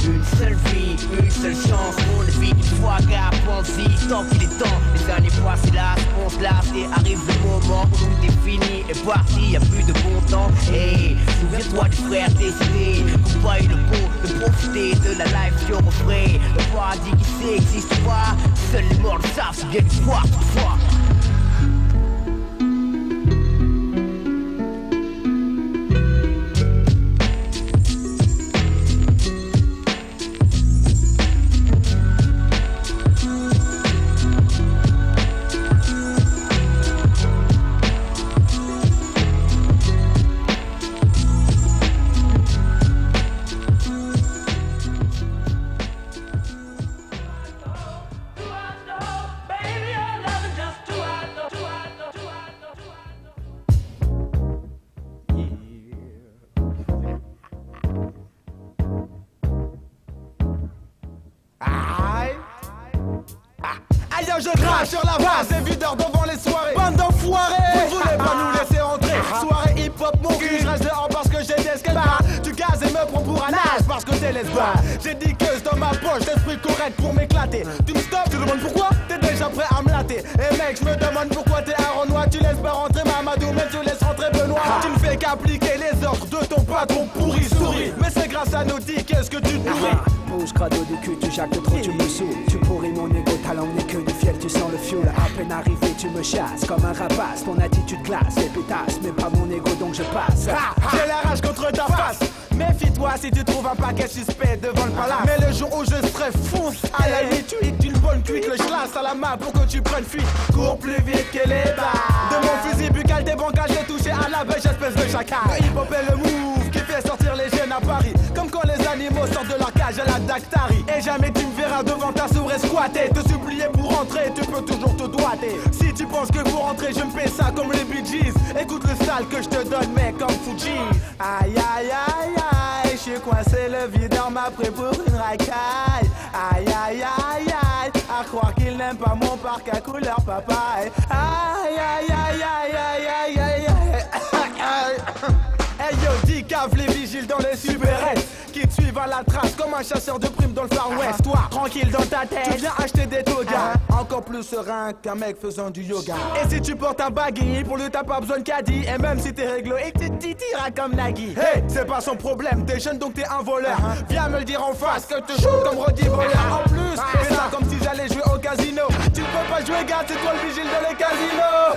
Une seule vie, une seule chance. On ne vit qu'une fois, gars, pense-y, tant qu'il est temps. Les années passent, hélas, on se lasse et arrive le moment où tout est fini et parti, y'a plus de bon temps. Hey, souviens-toi du frère décédé, qu'on pas eu le beau de profiter de la life sur mon frère. Le paradis qui n'existe pas, seuls les morts le savent, c'est bien une fois, toutefois. Je crache sur la base des videurs devant les soirées. Bande d'enfoirés, vous voulez pas nous laisser rentrer. Soirée hip-hop, mon cul, je reste dehors parce que j'ai des skateparks. Tu gazes et me prends pour un as parce que t'es lesbien. J'ai 10 queues dans ma poche, l'esprit correct pour m'éclater. Tu me stops, tu demandes pourquoi? T'es déjà prêt à me latter. Et mec, je me demande pourquoi t'es un Renoir. Tu laisses pas rentrer Mamadou, mais tu laisses rentrer Benoît. Tu ne fais qu'appliquer les ordres de ton patron pourri souris. Mais c'est grâce à nos dix, qu'est-ce que tu te nourris? Bouge crado du cul, tu jacques de trop, tu me saoules. Tu pourris mon égo, talent n'est que du fiel, tu sens le fioul. À peine arrivé, tu me chasses comme un rapace. Ton attitude classe, les pétasses, mais pas mon égo donc je passe. J'ai la rage contre ta face. Méfie-toi si tu trouves un paquet suspect devant le palace. Mais le jour où je serai fonce à la nuit, tu es une bonne cuite, le chlasse à la main pour que tu prennes fuite. Cours plus vite que les balles. De mon fusil buccal des bancages, j'ai touché à la bêche, espèce de chacal. Le hip-hop est le move qui fait sortir les jeunes à Paris. Comme quand les animaux sortent de leur cage à la Dactari. Et jamais tu me verras devant ta souris squatter. Te supplier pour rentrer, tu peux toujours te doiter. Si tu penses que pour rentrer je me fais ça comme les Bee Gees, écoute le sale que je te donne mec comme Fuji. Aïe aïe aïe aïe, je suis coincé, le videur m'a pris pour une racaille. Aïe aïe aïe aïe, à croire qu'il n'aime pas mon parc à couleur papaye. Aïe aïe aïe aïe aïe aïe aïe aïe. Hey yo, 10 caves les vigiles dans les supérettes qui te suivent à la trace comme un chasseur de primes dans le Far West. Toi, tranquille dans ta tête, tu viens acheter des togas. Encore plus serein qu'un mec faisant du yoga. Et si tu portes un baggy, pour lui t'as pas besoin de caddie. Et même si t'es réglo et que tu titiras comme Nagui. Hey, c'est pas son problème, t'es jeune donc t'es un voleur. Viens me le dire en face que je te shoot comme Roddy voleur. En plus, fais ça comme si j'allais jouer au casino. Tu peux pas jouer gars, c'est toi le vigile dans les casinos.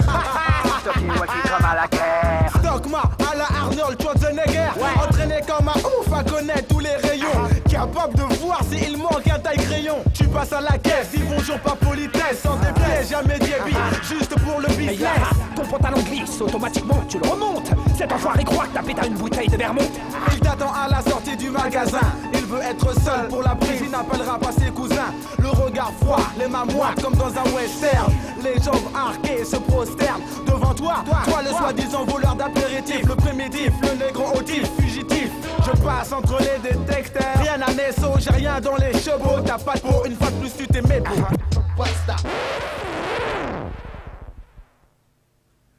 Stockez-moi qui crame à la guerre. Stock-moi à la Arnold Schwarzenegger. Entraîné comme un ouf à connaître tous les rayons. Capable de voir s'il manque un taille-crayon. Tu passes à la caisse, dis bonjour par politesse. Sans déplaise, jamais débit, juste pour le business. Ton pantalon glisse, automatiquement tu le remontes. Cet enfoiré croit que t'as pété une bouteille de Vermont. Il t'attend à la sortie du magasin. Il veut être seul pour la prise, il n'appellera pas ses cousins. Le regard froid, les mains moites comme dans un western. Les jambes arquées se prosternent devant toi. Toi le soi-disant voleur d'apéritif, le primitif, le négro autif, fugitif. Je passe entre les détecteurs. Rien à Nesso, j'ai rien dans les chevaux. T'as pas de peau, une fois de plus tu t'es métro.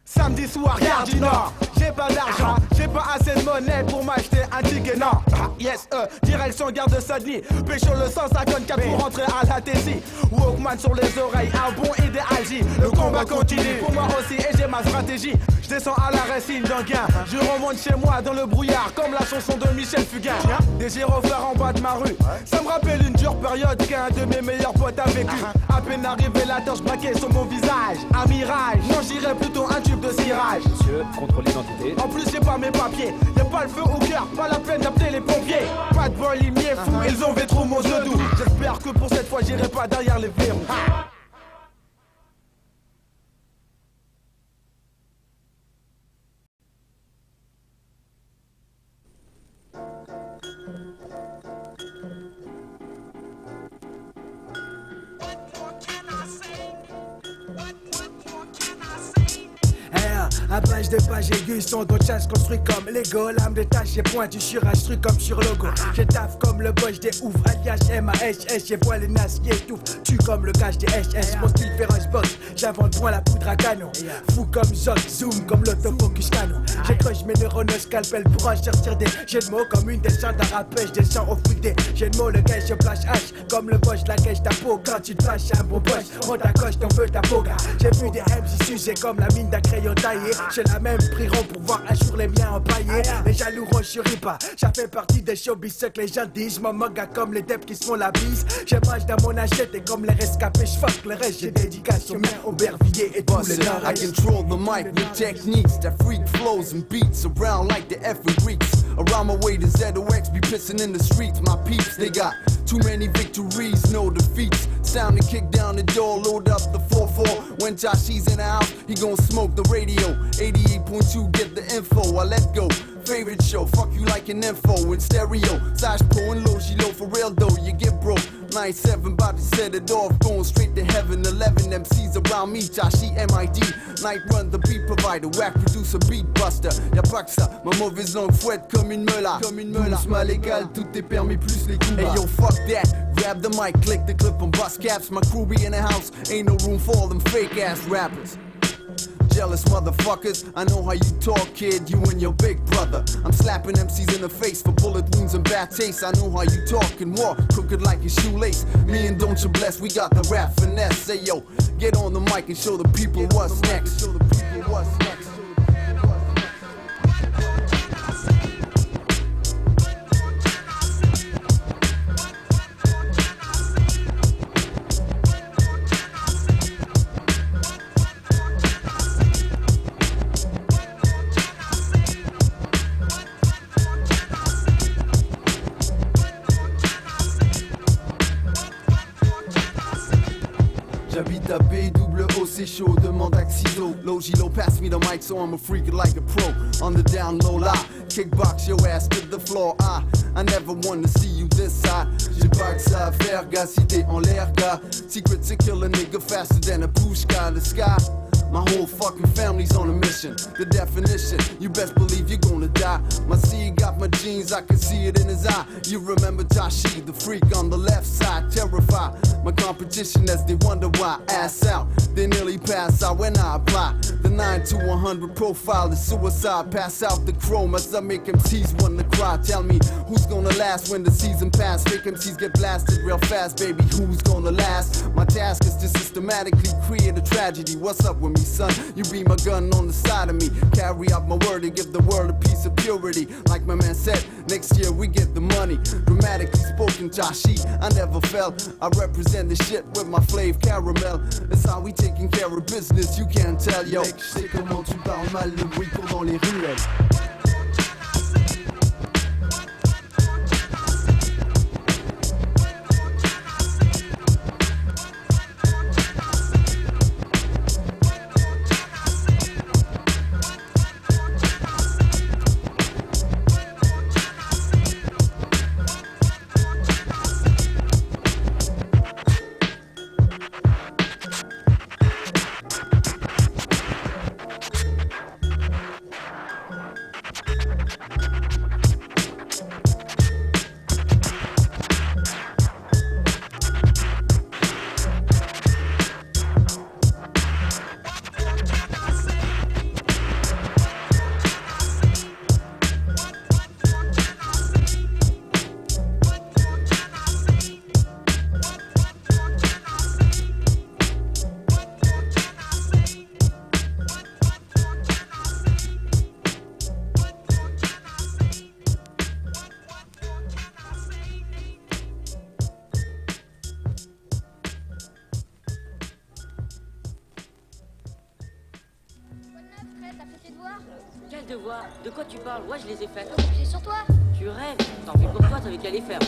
Samedi soir, gare du Nord. J'ai pas d'argent, j'ai pas assez de monnaie pour m'acheter un ticket, non. Yes, direction gare de Sydney. Pécho le 154 pour rentrer à la Tessie. Walkman sur les oreilles, un bon idéal J. Le combat continue pour moi aussi et j'ai ma stratégie. Je descends à la racine d'un gain. Je remonte chez moi dans le brouillard comme la chanson de Michel Fugain. Des gyrophares en bas de ma rue. Ça me rappelle une dure période qu'un de mes meilleurs potes a vécu. À peine arrivé la torche braquée sur mon visage. Un mirage, non j'irais plutôt un tube de cirage. Monsieur, contrôle l'identité. En plus j'ai pas mes papiers, y'a pas le feu au cœur, pas la peine d'appeler les pompiers. Pas de vol, il m'y est fou, ils ont fait trop mon doux. J'espère que pour cette fois j'irai pas derrière les verrous. À page de page aiguë, son dos de chasse construit comme Lego. Lame de tâche et pointu sur un truc comme sur logo. Je taffe comme le boss des ouf, alias M.A.H.S. J'ai voilé nas qui étouffe, tu comme le cache des HS. Mon style féroce box, j'invente point la poudre à canon. Fou comme Zoc, zoom comme l'autofocus canon. J'ai creusé J'interroge mes neurones scalpel pour en sortir des jeux de mots comme une descente à rappel. Je descends au flic des jeux de mots, le gage je flash H comme le boss, la cache ta peau. Quand tu te flashes un bon boss, on t'accroche ton feu ta boga. J'ai vu des MC sujets comme la mine d'un crayon taillé. J'ai la même priront pour voir un jour les miens empaillés. Les jaloux ronchurent pas, ça fait partie des showbiz, ce que les gens disent. Mon manga comme les deps qui se font la bise. Je mange dans mon assiette et comme les rescapés, j'fuck le reste. J'ai dédicace aux mains, Aubervilliers et tous les gens. I control the mic with techniques that freak flows and beats around like the effing Greeks. Around my way to ZOX, be pissing in the streets. My peeps, they got too many victories, no defeats. It's time to kick down the door, load up the 4-4. When Joshy's in the house, he gon' smoke the radio. 88.2, get the info, I let go. Favorite show, fuck you like an info in stereo. Sash Pro and Logilo for real though, you get broke. 9-7, about to set it off, going straight to heaven. 11 MCs around me, Joshi MID. Night Run, the beat provider, whack producer, beat buster. Y'a pas que ça, ma mauvaise langue fouette comme une meula. Doucement légal, tout est permis plus les coups. Hey yo, fuck that, grab the mic, click the clip on bus caps. My crew be in the house, ain't no room for all them fake ass rappers. Jealous motherfuckers, I know how you talk, kid, you and your big brother. I'm slapping MCs in the face for bullet wounds and bad taste. I know how you talk and walk, crooked like a shoelace. Me and Don't You Bless, we got the rap finesse. Say yo, get on the mic and show the people what's next. Show the people what's next. J'habite à BWO, c'est chaud, demande Axido. Logilo, pass me the mic so I'm a freak like a pro. On the down low lie, kickbox your ass to the floor. I never wanna see you this side. J'ai pas que ça à faire, gars, si t'es en l'air, gars. Secret to kill a nigga faster than a pushka. The sky, my whole fucking family's on a mission. The definition, you best believe you're gonna die. My seed got my genes, I can see it in his eye. You remember Tashi, the freak on the left side, terrified. My competition as they wonder why, ass out. They nearly pass out when I apply. The 9 to 100 profile, the suicide. Pass out the chrome as I make MCs wanna cry. Tell me who's gonna last when the season pass. Fake MCs get blasted real fast, baby, who's gonna last? My task is to systematically create a tragedy. What's up with me, son? You be my gun on the side of me. Carry out my word and give the world a piece of purity. Like my man said, next year we get the money. Dramatically spoken, Joshi, I never felt. I represent the shit with my flav caramel. That's how we taking care of business, you can't tell, yo. Mec, je sais comment tu parles mal, le bruit court dans les ruelles. Quel devoir? De quoi tu parles? Ouais, je les ai faits. J'ai sur toi. Tu rêves? Tant pis pour toi, t'avais qu'à les faire.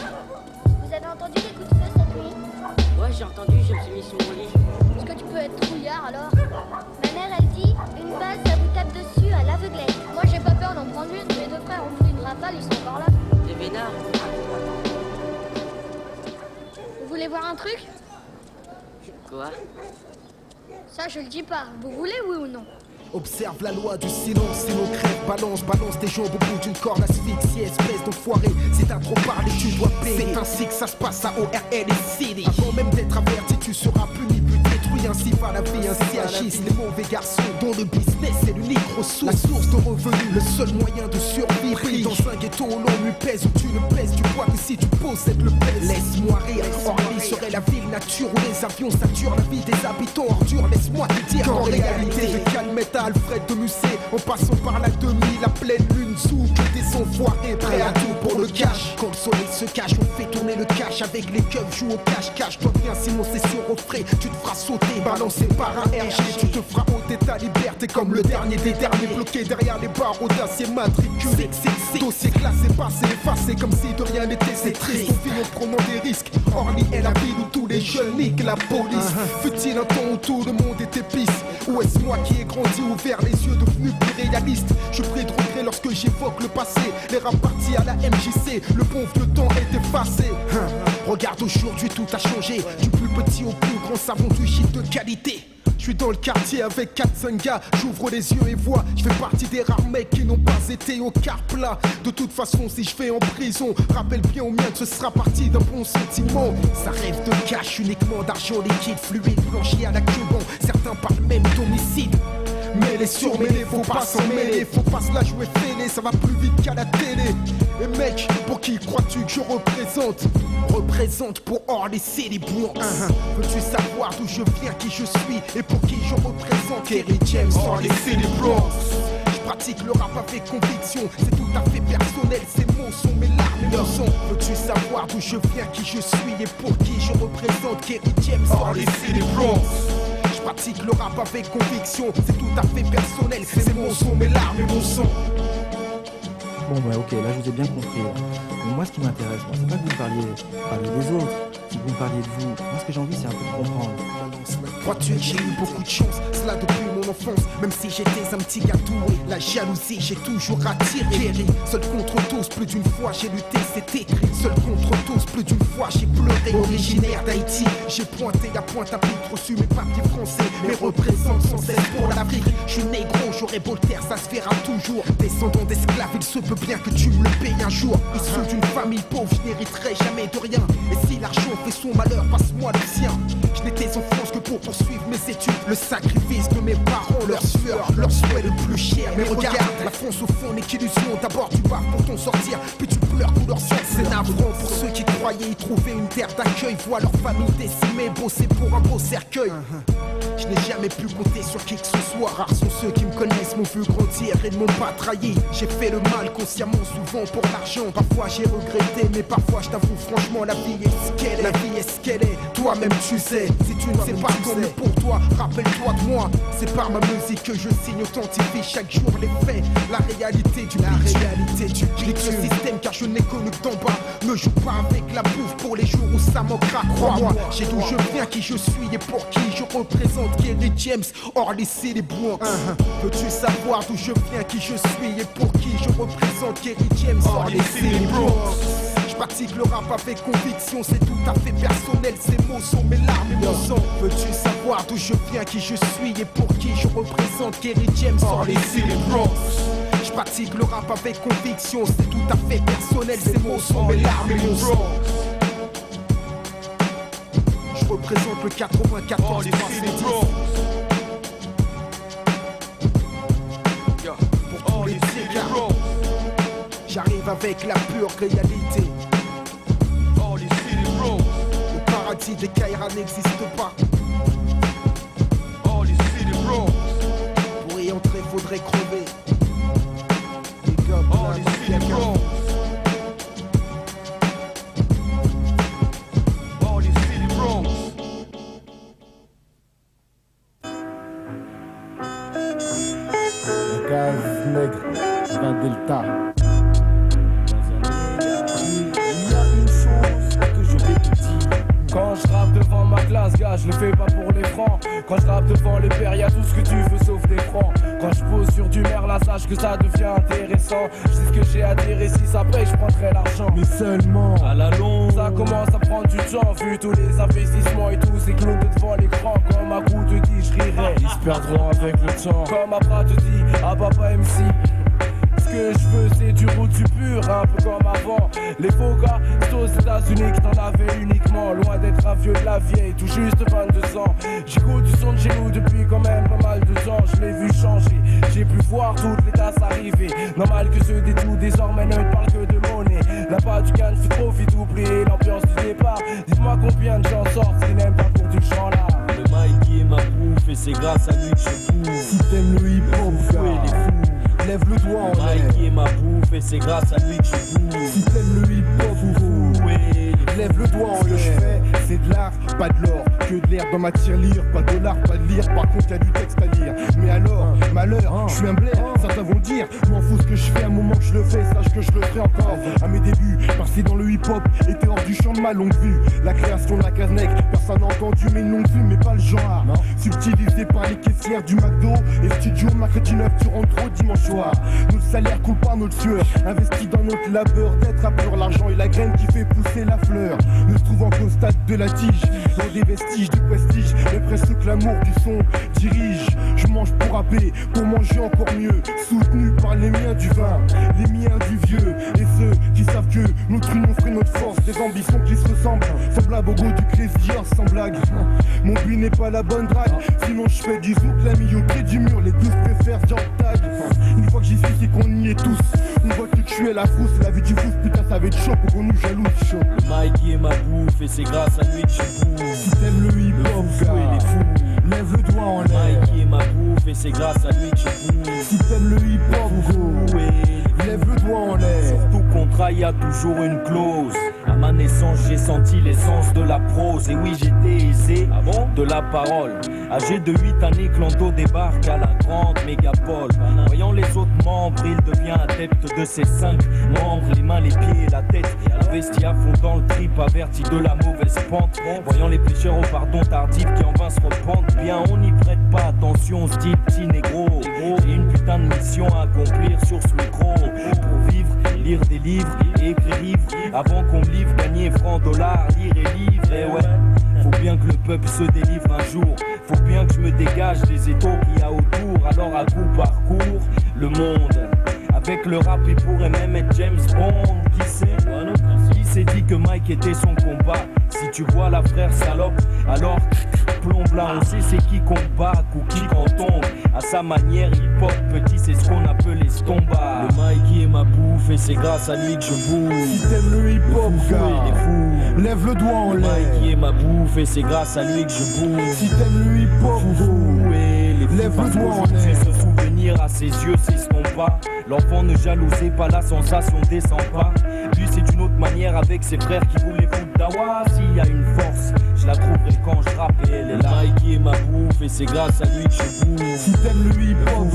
Vous avez entendu les coups de feu cette nuit? Ouais, j'ai entendu, je me suis mis sous mon lit. Est-ce que tu peux être trouillard alors? Ma mère, elle dit, une balle, ça vous tape dessus à l'aveuglette. Moi, j'ai pas peur d'en prendre une. Mes deux frères ont pris une rafale, ils sont encore là. T'es vénard. Vous voulez voir un truc? Quoi? Ça, je le dis pas. Vous voulez, oui ou non? Observe la loi du silence, c'est nos crèves. Balance tes jambes au bout d'une corde asphyxiée. Espèce d'enfoiré, si t'as trop parlé, tu dois payer. C'est ainsi que ça se passe à ORL et City. Avant même d'être averti, tu seras puni, putain. construit, ainsi va la vie, ainsi agissent les mauvais garçons dont le business est l'unique ressource. La source de revenus, le seul moyen de survivre. Pris dans un ghetto où l'on lui pèse ou tu ne pèses, tu crois que si tu possèdes le pèse. Laisse-moi rire, Orly serait la ville nature où les avions saturent la vie des habitants ordures. Laisse-moi te dire qu'en réalité, de Calmette à Alfred de Musset, en passant par la demi, la pleine lune, sous que des enfoirés prêts à tout pour le cash. Quand le soleil se cache, on fait tourner le cash avec les keufs, joue au cache-cache. Toi viens, sinon c'est sur au frais, tu te feras sauter, balancé par un RG. Tu te feras ôter ta liberté comme le dernier des derniers, bloqué derrière les barreaux d'acier matriculé. Dossier classé, passé, effacé comme si de rien n'était. C'est triste, on vit en prenant des risques. Orly est la ville où tous les jeunes niquent la police. Fut-il un temps où tout le monde était pisse? Ou est-ce moi qui ai grandi, ouvert les yeux, devenu plus réaliste? Je prie de regret lorsque j'évoque le passé. Les rap partis à la MJC, le bon vieux temps est effacé. Regarde aujourd'hui, tout a changé. Du plus petit au plus grand, savon du shit de qualité. Je suis dans le quartier avec 4-5 gars, j'ouvre les yeux et vois, je fais partie des rares mecs qui n'ont pas été au quart plat. De toute façon, si je vais en prison, rappelle bien au mien que ce sera parti d'un bon sentiment. Ça rêve de cash, uniquement d'argent liquide, fluide, blanchi à la queue. Bon, certains parlent même d'homicide. Mêlé sur mêlé, faut pas s'en mêler, faut pas se la jouer fêlée, ça va plus vite qu'à la télé. Et mec, pour qui crois-tu que je représente? Représente pour Orly City Bronx. Veux-tu savoir d'où je viens, qui je suis et pour qui je représente? Kerry James, Orly City Bronx. Je pratique le rap avec conviction, c'est tout à fait personnel, ces mots sont mes larmes et mon sang. Veux-tu savoir d'où je viens, qui je suis et pour qui je représente? Kerry James, Orly City Bronx. Je pratique le rap avec conviction, c'est tout à fait personnel, ces mots sont mes larmes et mon sang. Bon bah ok, là je vous ai bien compris. Mais moi ce qui m'intéresse, c'est pas que vous parliez des autres, si vous me parliez de vous. Moi ce que j'ai envie c'est un peu de comprendre. Crois-tu que j'ai eu beaucoup de chance, cela depuis mon enfance, même si j'étais un petit gars doué. La jalousie j'ai toujours attiré. Seul contre tous, plus d'une fois j'ai lutté, c'est écrit. Seul contre tous, plus d'une fois j'ai pleuré. Originaire d'Haïti, j'ai pointé la pointe à pitre, reçu mes papiers français, mais représente sans cesse pour l'Afrique. Je suis négro, j'aurai beau le taire, ça se verra toujours. Descendant d'esclaves, il se peut bien que tu me le payes un jour. Issu d'une famille pauvre, je n'hériterai jamais de rien. Et si l'argent fait son malheur, passe-moi le sien. Je n'étais en France que pour poursuivre mes études. Le sacrifice de mes parents, leur sueur, leur souhait le plus cher. Mais regarde, la France au fond n'est qu'illusion. D'abord tu pars pour t'en sortir, puis tu pleures couleur sang. C'est navrant pour ceux qui croyaient y trouver une terre d'accueil. Voient leur famille décimée, bosser pour un beau cercueil. Je n'ai jamais pu compter sur qui que ce soit. Rares sont ceux qui me connaissent, m'ont vu grandir et ne m'ont pas trahi. J'ai fait le mal consciemment, souvent pour l'argent. Parfois j'ai regretté, mais parfois je t'avoue franchement, la vie est ce qu'elle est. La vie est ce qu'elle est, toi-même tu sais. Si tu ne sais pas, tant mieux pour toi, rappelle-toi de moi. C'est par ma musique que je signe, authentifie chaque jour les faits. La réalité du clique le système car je n'ai connu que d'en bas. Ne joue pas avec la bouffe pour les jours où ça manquera. Crois-moi, j'ai d'où je viens, qui je suis et pour qui je représente. Kerry James, Orly City Bronx. Veux-tu savoir d'où je viens, qui je suis et pour qui je représente? Kerry James, Orly City Bronx. Je pratique le rap avec conviction, c'est tout à fait personnel, ces mots sont mes larmes et mon sang. Veux-tu savoir d'où je viens, qui je suis et pour qui je représente? Kerry James, Orly City Bronx. Je pratique le rap avec conviction, c'est tout à fait personnel, ces mots sont mes larmes et mon sang. Je représente le 94 pour tous les dégâts. J'arrive avec la pure réalité. Le paradis des Kaira n'existe pas. Pour y entrer, faudrait crever. Nègre, d'un delta. Il y a une chose que je vais te dire. Quand je rappe devant ma classe, gars, je le fais pas pour les francs. Quand je rappe devant les pères, y'a tout ce que tu veux sauf des francs. Quand je pose sur du merla, sache que ça devient intéressant. Je sais ce que j'ai à dire et si ça paye, je prendrai l'argent. Mais seulement à la longue, ça commence à prendre du temps. Vu tous les investissements et tous ces clowns devant l'écran. Comme ma goût te dit, je rirai. Ils se perdront avec le temps. Comme Abra te dit, à Papa MC. Ce que je veux c'est du route du pur, un peu comme avant. Les faux gars, c'est aux États-Unis que t'en avais uniquement. Loin d'être un vieux de la vieille, tout juste 22 ans. J'écoute du son de chez nous depuis quand même pas mal de temps. Je l'ai vu changer, j'ai pu voir toutes les tasses arriver. Normal que ceux des tout désormais ne parlent que de monnaie. Là-bas du canne fait trop vite oublier l'ambiance du départ. Dites-moi combien de gens sortent qui n'aiment pas pour du chant là. Le Mikey est ma bouffe et c'est grâce à lui que je bouffe. Si t'aimes le hip-hop, les fous. Lève le doigt en l'air. Mikey est ma bouffe et c'est grâce à lui que je bouffe. Si t'aimes le hip-hop, lève le doigt en l'air. Ce que je fais, c'est de l'art, pas de l'or. Que de l'air dans ma tirelire, pas de l'art, pas de lire. Par contre, y'a du texte à lire. Mais alors, malheur, je suis un blaire, certains vont le dire. M'en fous ce que je fais, à un moment que je le fais, sache que je le ferai encore. À mes débuts, passer dans le hip-hop était hors du champ de ma longue vue. La création de la case nègre, personne n'a entendu mais non vu, mais pas le genre. Subtilisé par les caissières du McDo et studio mercredi 9, tu rentres trop dimanche soir. Notre salaire coule par notre sueur, investi dans notre labeur d'être rappeur. L'argent et la graine qui fait pousser la fleur ne se trouvant qu'au stade de la tige, dans des vestiges du prestige, mais presque que l'amour du son dirige. Je mange pour rapper, pour manger encore mieux, soutenu par les miens du vin, les miens du vieux, et ceux qui savent que notre union ferait notre force, des ambitions qui se ressemblent, semblables au goût du Crazy Horse, sans blague. Mon but n'est pas la bonne drague, sinon je fais du zouk, l'ami au pied du mur, les 12 préfèrent genre tag. Une fois que j'y suis, c'est qu'on y est tous. On voit que tu es la frousse, la vie du fou, putain ça va être chaud pour qu'on nous jalouse chaud. Le Mikey est ma bouffe et c'est grâce à lui que je bouffe. Si t'aimes le hip-hop, les fous, lève le doigt en l'air. Mikey est ma bouffe et c'est grâce à lui que je bouffe. Si t'aimes le hip-hop, lève le doigt en l'air. Sur tout contrat y a toujours une clause. À ma naissance j'ai senti l'essence de la prose. Et oui j'étais aisé de la parole. Âgé de 8 années, Clando débarque à la grande mégapole. Voyant les autres membres, il devient adepte de ses 5 membres. Les mains, les pieds et la tête, investi à fond dans le trip, averti de la mauvaise pente. Voyant les pécheurs au pardon tardif qui en vain se repentent. Bien on n'y prête pas attention, style petit négro. J'ai une putain de mission à accomplir sur ce micro. Pour vivre, lire des livres et écrire livre. Avant qu'on me livre, gagner francs, dollars, lire et livre. Et ouais, faut bien que le peuple se délivre un jour. Faut bien que je me dégage des étaux qu'il y a autour. Alors à coup parcours le monde. Avec le rap il pourrait même être James Bond. Qui sait? Qui s'est dit que Mike était son combat? Si tu vois la frère salope, alors plombe là, on sait c'est qui combat ou qui quand tombe. À sa manière hip-hop petit, c'est ce qu'on appelle les stombas. Le Mikey est ma bouffe et c'est grâce à lui que je bouffe. Si t'aimes le hip-hop, lève le doigt en l'air. Le Mikey est ma bouffe et c'est grâce à lui que je bouffe. Si t'aimes le hip-hop, lève le doigt en l'air. Ce souvenir à ses yeux s'estompe pas. L'enfant ne jalousait pas, la sensation descend pas. Lui c'est d'une autre manière avec ses frères qui voulaient foutre d'awa. S'il y a une force, je la trouverai quand je rappe et elle est là. Mikey est ma bouffe et c'est grâce à lui que je bouffe. Si t'aimes le hip-hop,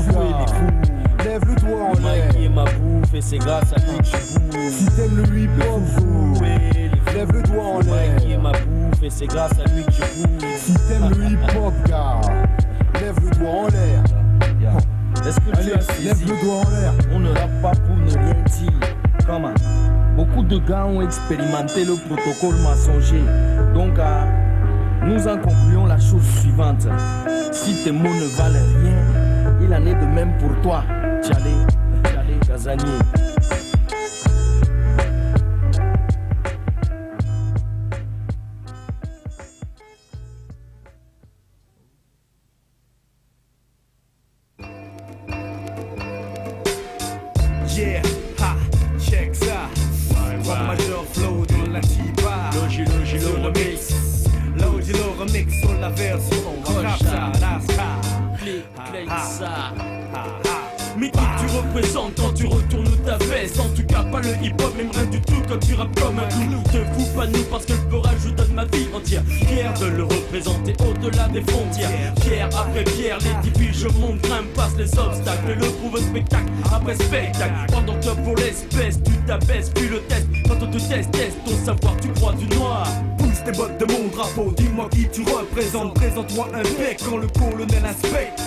lève le doigt en l'air. Mikey est ma bouffe et c'est grâce à lui que je bouffe. Si t'aimes le hip-hop, lève le doigt en l'air. Mikey est ma bouffe et c'est grâce à lui que je bouffe. Si t'aimes le hip-hop, gars, lève le doigt en l'air. Est-ce que tu as saisi? Lève le doigt en l'air. On ne rappe pas pour ne rien dire. Comment? Beaucoup de gars ont expérimenté le protocole mensonger. Donc, nous en concluons la chose suivante. Si tes mots ne valent rien, il en est de même pour toi. Tchalé, Kazanier. Yeah, ha, check ça. Rock majeur flow dans la tiba. Logi le remix. Logi le remix sur la version. On rappe ça, Raska. Clique ça. Mais qui tu représentes quand tu retournes ta veste? En tout cas pas le hip-hop, même rien du tout quand tu rappes comme un clou. Te fous pas de nous parce que le courage je donne ma vie entière. Fier de le représenter au-delà des frontières. Pierre après pierre, les défis je monte, grimpe, passe les obstacles. Le prouve spectacle après spectacle. Pendant que pour l'espèce tu t'abaisses, puis le test. Quand on te teste ton savoir, tu crois du noir. Pousse tes bottes de mon drapeau, dis-moi qui tu représentes. Présente-moi un bec quand le colonel inspecte.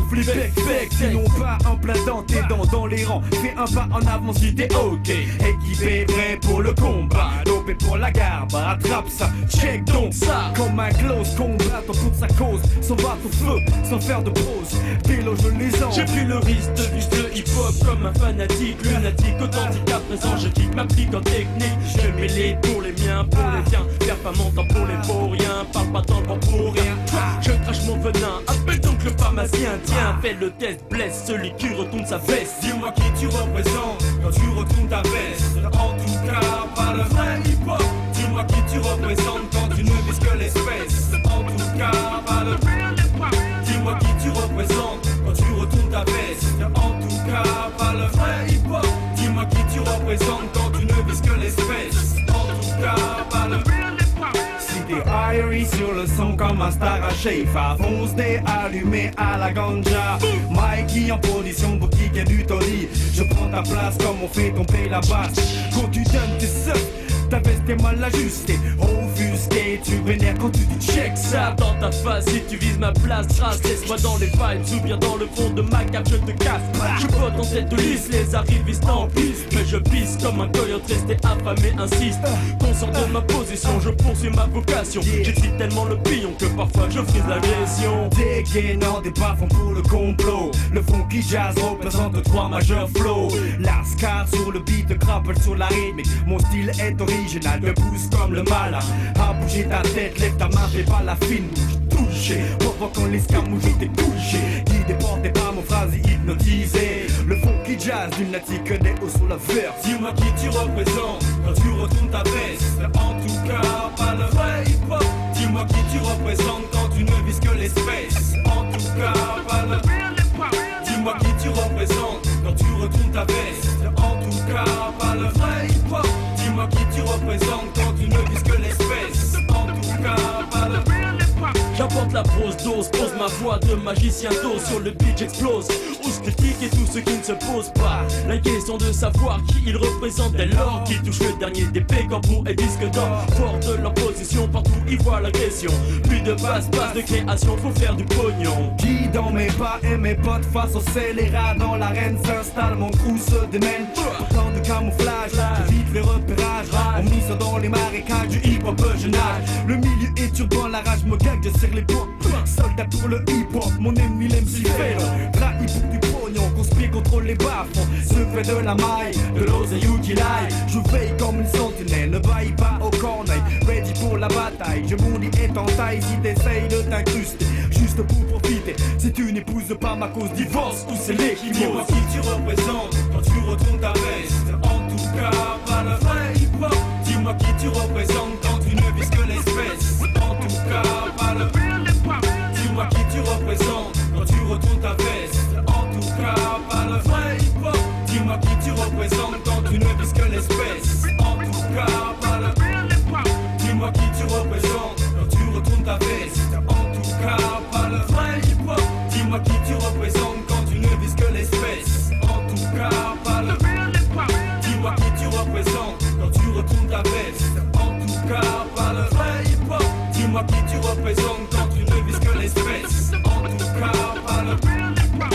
flip bec, sinon pas en plein dans tes dents dans les rangs. Fais un pas en avant si t'es ok. Équipé, prêt pour le combat. Dopé pour la garde, attrape ça, check donc ça. Comme un close combattant pour sa cause. Sans battre au feu, sans faire de pause. Déloge les anges. J'ai pris le risque de vivre le hip-hop comme un fanatique, lunatique, authentique à présent. Je kick, m'applique en technique. Je mets les pour les miens, pour les tiens. Faire pas mon temps pour les vauriens. Parle pas tant pour rien. Je crache mon venin, appelle donc le pharmacien. Tiens, fais le test, blesse celui qui retourne sa veste. Dis-moi qui tu représentes quand tu retournes ta veste. En tout cas, pas le vrai hip-hop. Dis-moi qui tu représentes quand tu ne vises que l'espèce. En tout cas, pas le vrai hip-hop. Dis-moi qui tu représentes quand tu retournes ta veste. En tout cas, pas le vrai hip-hop. Dis-moi qui tu représentes quand tu ne vises que l'espèce. En tout cas, pas le vrai hip-hop. Si t'es irie sur le son comme un star à Sheifa, fonce t'es allumé à la ganja. Mikey en position boutique et du Tony. Je prends ta place comme on fait tomber la basse. Quand tu donnes tes seufs, ta veste est mal ajustée, offusquée, tu vénères quand tu dis check ça. Dans ta face, si tu vises ma place, trace, laisse-moi dans les vibes ou bien dans le fond de ma cave, je te casse. Je botte en tête de lisse, les arrivistes en piste, mais je pisse comme un coyote resté affamé, insiste. Conscient de ma position, je poursuis ma vocation. J'excite tellement le pillon que parfois je frise l'agression. Dégainant des bas-fonds pour le complot. Le funky jazz représente trois majeurs flows. Lascar sur le beat, grapple sur la rythmique. Mon style est original, me pousse comme le malin. À bouger ta tête, lève ta main, fais pas la fine bouche touchée. Provoquant l'escarmouche, je t'ai couché. Guidé, porté par mon phrase hypnotisé. Le funky jazz d'une natique que des hauts sur la verre. Dis-moi qui tu représentes quand tu retournes ta veste. En tout cas, pas le vrai hip-hop. Dis-moi qui tu représentes quand tu ne vises que l'espèce. En tout cas, pas le vrai hip-hop. Dis-moi qui tu représentes quand tu retournes ta veste. En tout cas, pas le vrai hip-hop. Dis-moi qui tu représentes quand tu ne vises que l'espèce. En tout cas, pas le vrai hip-hop. J'apporte la grosse dose, pose ma voix de magicien d'eau sur le beat, j'explose. Ose critique et tout ce qui ne se pose pas. La question de savoir qui il représente dès lors qui touche le dernier des pécambours et disque d'or. Fort de leur position, partout ils voient l'agression. Plus de passe-passe de création, faut faire du pognon. Qui dans mes pas et mes potes face au scélérat dans l'arène s'installe, mon crew se démène. Autant de camouflage, j'évite les repérages. On mise dans les marécages du hip-hop, je nage. Le milieu est turban, la rage me gagne, je serre les poings. Soldat pour le hip-hop, mon ennemi l'MC vélo. Trahi pour du pognon, conspire contre les bas-fonds. Se fait de la maille, de l'oseille ou qu'il aille. Je veille comme une sentinelle, ne baille pas au corneille. Ready pour la bataille, je bondis et t'entaille si t'essayes de t'incruster. Juste pour profiter, si tu n'épouses pas ma cause, divorce ou c'est l'équilibre. Dis-moi qui tu représentes quand tu retournes ta veste. En tout cas, pas le vrai hip-hop. Dis-moi qui tu représentes quand tu ne vises que l'espèce. En tout cas, pas le vrai hip-hop. Dis-moi qui tu représentes quand tu retournes ta veste. En tout cas, pas le vrai hip-hop. Dis-moi qui tu représentes quand tu ne vises que l'espèce. En tout cas, pas le vrai hip-hop. Dis-moi qui tu représentes quand tu retournes ta veste. En tout cas, pas le vrai hip-hop. Dis-moi qui tu représentes quand tu ne vises que l'espèce. En tout cas, pas le vrai hip-hop. Dis-moi qui tu représentes quand tu retournes ta veste. En tout cas, pas le vrai hip-hop. Dis-moi qui tu représentes quand tu ne vises que l'espèce. En tout cas, pas le vrai hip-hop.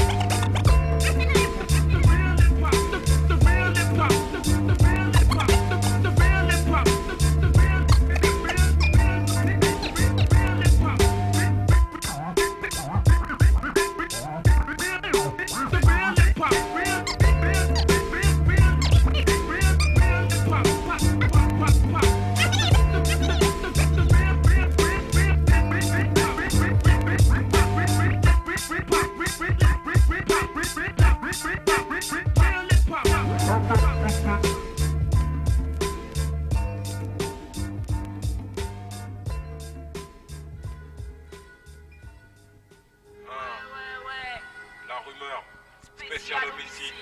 Spécial homicide,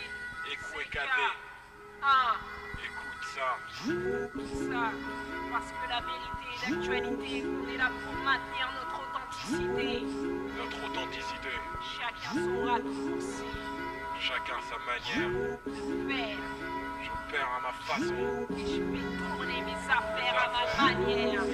Écoute ça, parce que la vérité et l'actualité, on est là pour maintenir notre authenticité. Notre authenticité. Chacun son raccourci. Chacun sa manière. Faire. Je perds à ma façon. Et je vais tourner mes affaires à ma manière.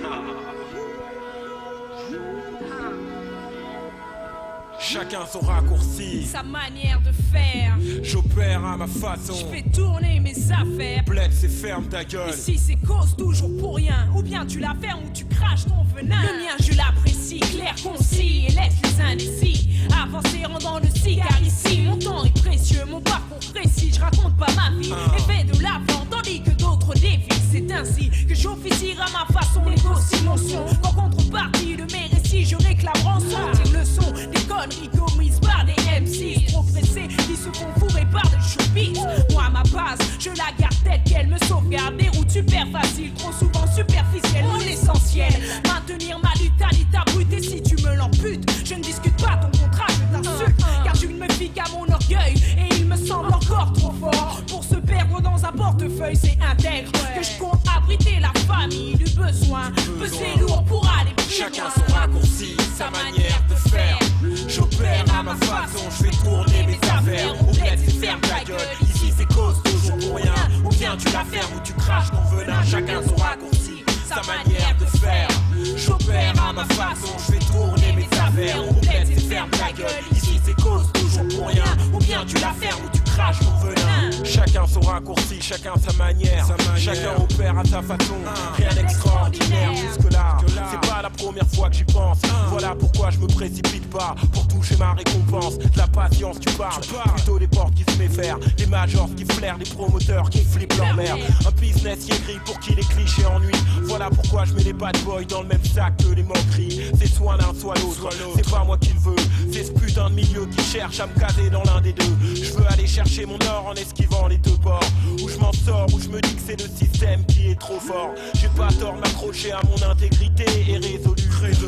Chacun son raccourci, sa manière de faire. J'opère à ma façon, je fais tourner mes affaires. Bled, c'est ferme ta gueule. Ici c'est cause toujours pour rien. Ou bien tu la fermes ou tu craches ton venin. Le mien je l'apprécie, clair, concis et laisse les indécis avancer rendant le cigare ici. Mon temps est précieux, mon parcours précis. Je raconte pas ma vie et fais de l'avant tandis que d'autres défient. C'est ainsi que j'officie à ma façon, négocie mon son. En contrepartie de mes récits, je réclame rançon. Tire le son des conneries commises par des MC trop pressés qui se font fourrer par le showbiz. Moi ma base, je la garde telle qu'elle me sauvegarde. Des routes super faciles, trop souvent superficielles. Mon essentiel, maintenir ma lutte à l'état brut. Et si tu me l'amputes, je ne discute pas ton contrat, je t'insulte. Car tu ne me fies qu'à mon orgueil. Et il me semble encore trop fort pour se perdre dans un portefeuille. C'est intègre que je compte abriter la famille du besoin. Peser lourd pour aller plus Chacun loin. son raccourci, sa manière de faire. J'opère à ma façon, je fais tourner mes affaires. Au bled c'est ferme ta gueule, ici c'est cause toujours pour rien. Ou bien tu la fermes ou tu craches ton venin. Chacun son raccourci, sa manière de faire. J'opère à ma façon, je fais tourner mes affaires. Au bled c'est ferme ta gueule, ici c'est cause toujours pour rien. Ou bien tu la fermes ou tu craches ton venin. Chacun son raccourci, chacun sa manière. Chacun opère à sa façon, rien d'extraordinaire jusque là. C'est pas la première fois que j'y pense. Voilà pourquoi je me précipite pas pour toucher ma récompense. De la patience tu parles, plutôt des portes qui se méfèrent, des majors qui flairent, des promoteurs qui flippent leur mère. Un business qui est gris pour qui les clichés ennuient. Voilà pourquoi je mets les bad boys dans le même sac que les moqueries. C'est soit l'un soit l'autre, c'est pas moi qui le veux. C'est ce putain de milieu qui cherche à me caser dans l'un des deux. Je veux aller chercher mon or en esquivant les deux bords. Où je m'en sors, où je me dis que c'est le système qui est trop fort. J'ai pas tort de m'accrocher à mon intégrité et résolu.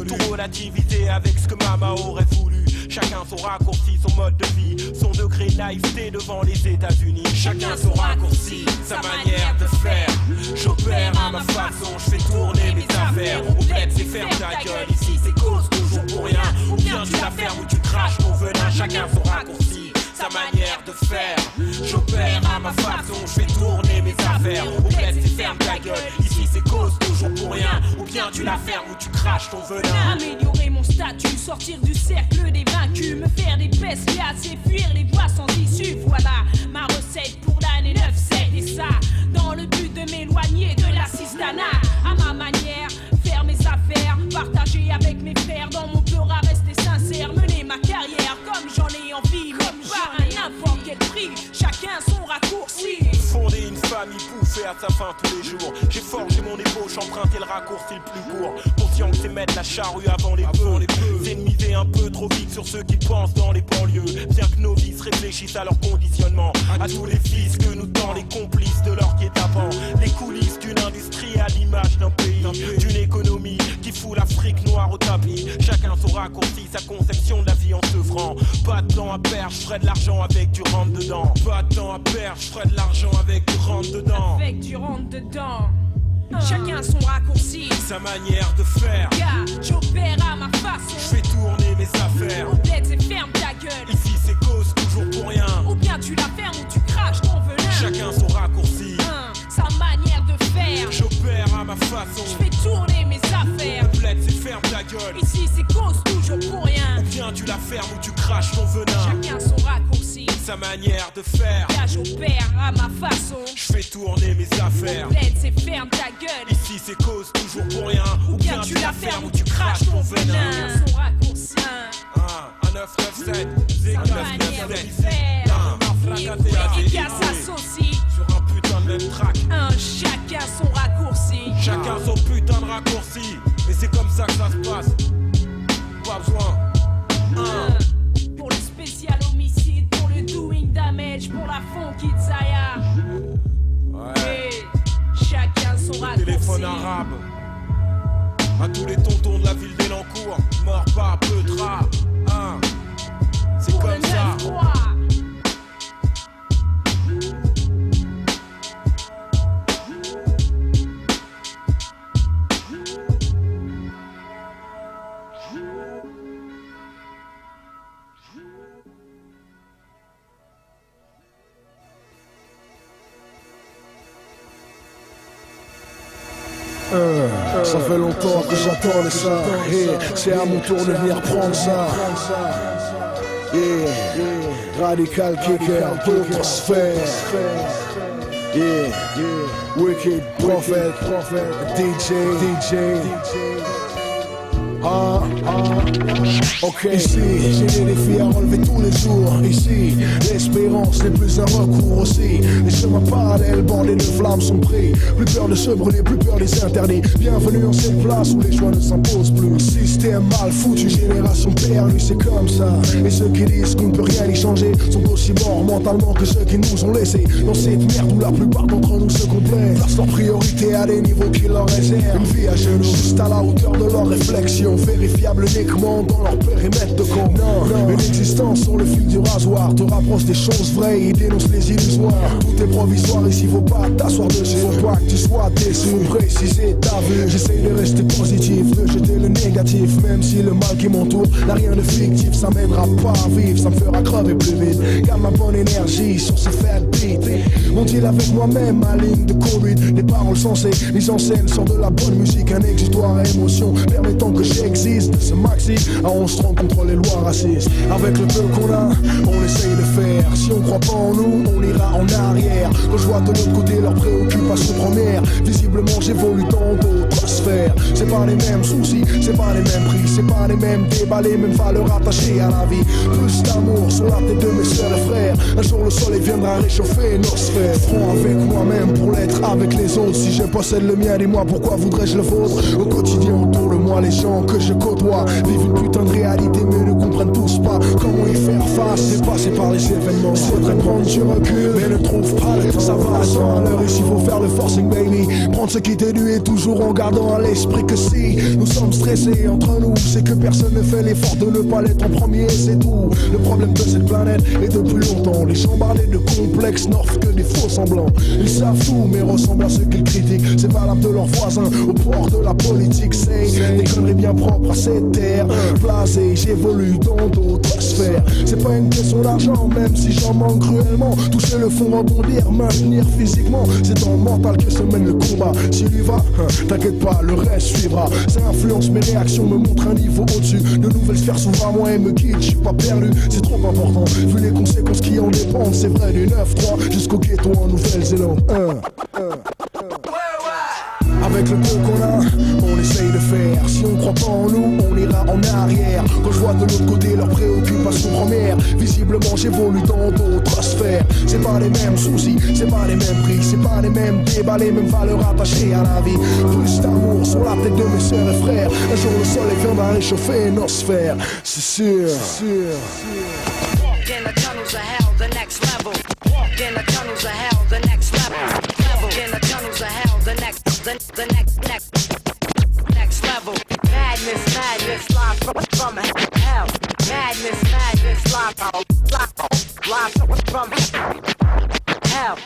Tout relativiser avec ce que maman aurait voulu. Chacun son raccourci, son mode de vie, son degré de naïveté devant les États-Unis. Chacun son raccourci, sa manière de faire. J'opère à ma façon, je fais tourner mes affaires. Au bled c'est ferme ta gueule, ici c'est cause toujours pour rien. Ou bien tu la fermes ou tu craches ton venin. Chacun son raccourci, sa manière de faire. J'opère à ma façon, je fais tourner mes affaires. Au bled c'est ferme ta gueule, ici c'est cause toujours pour rien. Ou bien tu la fermes ou tu craches ton venin. Améliorer mon statut, sortir du cercle des vaincus, me faire des pescades et fuir les voies sans issue. Voilà ma recette pour l'année 9-7. Et ça, dans le but de m'éloigner de l'assistanat. À ma manière, faire mes affaires, partager avec mes frères dans mon pleura, rester sincère, mener ma carrière comme j'en ai envie, comme par à n'importe quel prix. Chacun son raccourci. Fonder une famille bouffée à sa faim tous les jours. J'ai forgé mon ébauche, emprunté le raccourci le plus court. Conscient que c'est mettre la charrue avant les bœufs. C'est de miser un peu trop vite sur ceux qui pensent dans les banlieues. Bien que nos vices réfléchissent à leur conditionnement. À tous les fils que nous tend les complices de leur guet-apens. Les coulisses d'une industrie à l'image d'un pays, d'une économie qui fout l'Afrique noire au tapis. Chacun son raccourci, sa conception de la vie en sevrant. Pas de temps à perdre, je ferai de l'argent avec du rentre dedans. Pas de temps à perdre, je ferai de l'argent avec du rentre dedans. Avec du rentre dedans. Chacun son raccourci, sa manière de faire. J'opère à ma façon, je fais tourner mes affaires. Au bled c'est ferme ta gueule, ici c'est cause toujours pour rien. Ou bien tu la fermes ou tu craches ton venin. Chacun son raccourci, sa manière de faire. J'opère à ma façon, je fais tourner mes affaires. Au bled c'est ferme ta gueule, ici c'est cause toujours pour rien. Ou bien tu la fermes ou tu craches ton venin. Chacun son raccourci, sa manière de faire. J'opère à ma façon, je fais tourner mes affaires. Au bled c'est ferme ta gueule, ici c'est cause toujours pour rien. Ou bien tu la fermes ou tu craches ton venin. Son raccourci, un 997, sa manière de faire. Et qu'à s'associe sur un putain de même track. Chacun son raccourci, chacun son putain de raccourci. Et c'est comme ça que ça se passe. Pas besoin. Pour le spécial homicide, pour le doing damage, pour la funky Zaya. Ouais. Chacun son raccourci. Téléphone arabe. À tous les tontons de la ville d'Elancourt. Mort pas, Petra. C'est pour comme le ça. 9-3. Ça fait longtemps que j'attends ça. Et c'est à mon tour de venir prendre ça. Radical Kicker, d'autres sphères. Wicked Prophet, DJ. Ok, ici, j'ai des défis à relever tous les jours. Ici, l'espérance n'est plus un recours aussi. Les chemins parallèles bordés de flammes sont pris. Plus peur de se brûler, plus peur des interdits. Bienvenue en cette place où les choix ne s'imposent plus. Système mal foutu, génération perdue, c'est comme ça. Et ceux qui disent qu'on ne peut rien y changer sont aussi morts mentalement que ceux qui nous ont laissés dans cette merde où la plupart d'entre nous se complaisent. Placent leur priorité à des niveaux qui leur réservent une vie à genoux, juste à la hauteur de leurs réflexions, vérifiables uniquement dans leur périmètre de compte. Une existence sur le fil du rasoir te rapproche des choses vraies et dénonce les illusoires. Tout est provisoire ici, faut pas t'asseoir dessus. Faut pas que tu sois déçu, préciser ta vue. J'essaye de rester positif, de jeter le négatif. Même si le mal qui m'entoure n'a rien de fictif, ça m'aidera pas à vivre, ça me fera crever plus vite. Garde ma bonne énergie sur ce fat beat. On deal avec moi-même, ma ligne de conduite. Des paroles sensées, mise en scène sur de la bonne musique. Un exutoire à émotion permettant que j'existe. Ce maxi à 11 30 contre les lois racistes. Avec le peu qu'on a, on essaye de faire. Si on croit pas en nous, on ira en arrière. Quand je vois de l'autre côté leurs préoccupations premières, visiblement j'évolue dans d'autres sphères. C'est pas les mêmes soucis, c'est pas les mêmes prix, c'est pas les mêmes débats, les mêmes valeurs attachées à la vie. Plus d'amour sur la tête de mes sœurs et frères. Un jour le soleil viendra réchauffer nos sphères. Franc avec moi-même pour l'être avec les autres. Si je possède le mien, dis-moi pourquoi voudrais-je le vôtre. Au quotidien autour de moi, les gens que je côtoie vivent une putain de réalité mais ne comprennent tous pas comment y faire face. Dépassé par les événements, faudrait prendre du recul mais ne trouve pas le temps. Ça va à 100 à l'heure ici, faut faire le forcing baby. Prendre ce qui t'est dû et toujours en gardant à l'esprit que si nous sommes stressés entre nous, c'est que personne ne fait l'effort de ne pas l'être en premier, c'est tout. Le problème de cette planète est depuis longtemps les chambardés de complexes n'offrent que des faux semblants. Ils savent tout mais ressemblent à ceux qu'ils critiquent. C'est valable de leurs voisins au port de la politique. C'est des conneries bien propres à cette terre. Blasé, j'évolue dans d'autres sphères. C'est pas une question d'argent même si j'en manque cruellement. Toucher le fond, rebondir, maintenir physiquement. C'est dans le mental que se mène le combat. S'il y va, t'inquiète pas, le reste suivra. Ça influence mes réactions, me montre un niveau au-dessus. De nouvelles sphères s'ouvrent à moi et me guident. J'suis pas perdu, c'est trop important. Vu les conséquences qui en dépendent, c'est vrai du 9-3 jusqu'au ghetto en Nouvelle-Zélande. Avec le peu qu'on a, on essaye de faire. Si on croit pas en nous, on ira en arrière. Quand je vois de l'autre côté leurs préoccupations premières, visiblement j'évolue dans d'autres sphères. C'est pas les mêmes soucis, c'est pas les mêmes prix, c'est pas les mêmes débats, les mêmes valeurs attachées à la vie. Plus d'amour sur la tête de mes sœurs et frères. Un jour le soleil viendra réchauffer nos sphères. C'est sûr, In the tunnels of hell, the next level. In the tunnels of hell, the next level. In the tunnels of hell, the next level. Madness, live from hell. Madness, live from hell.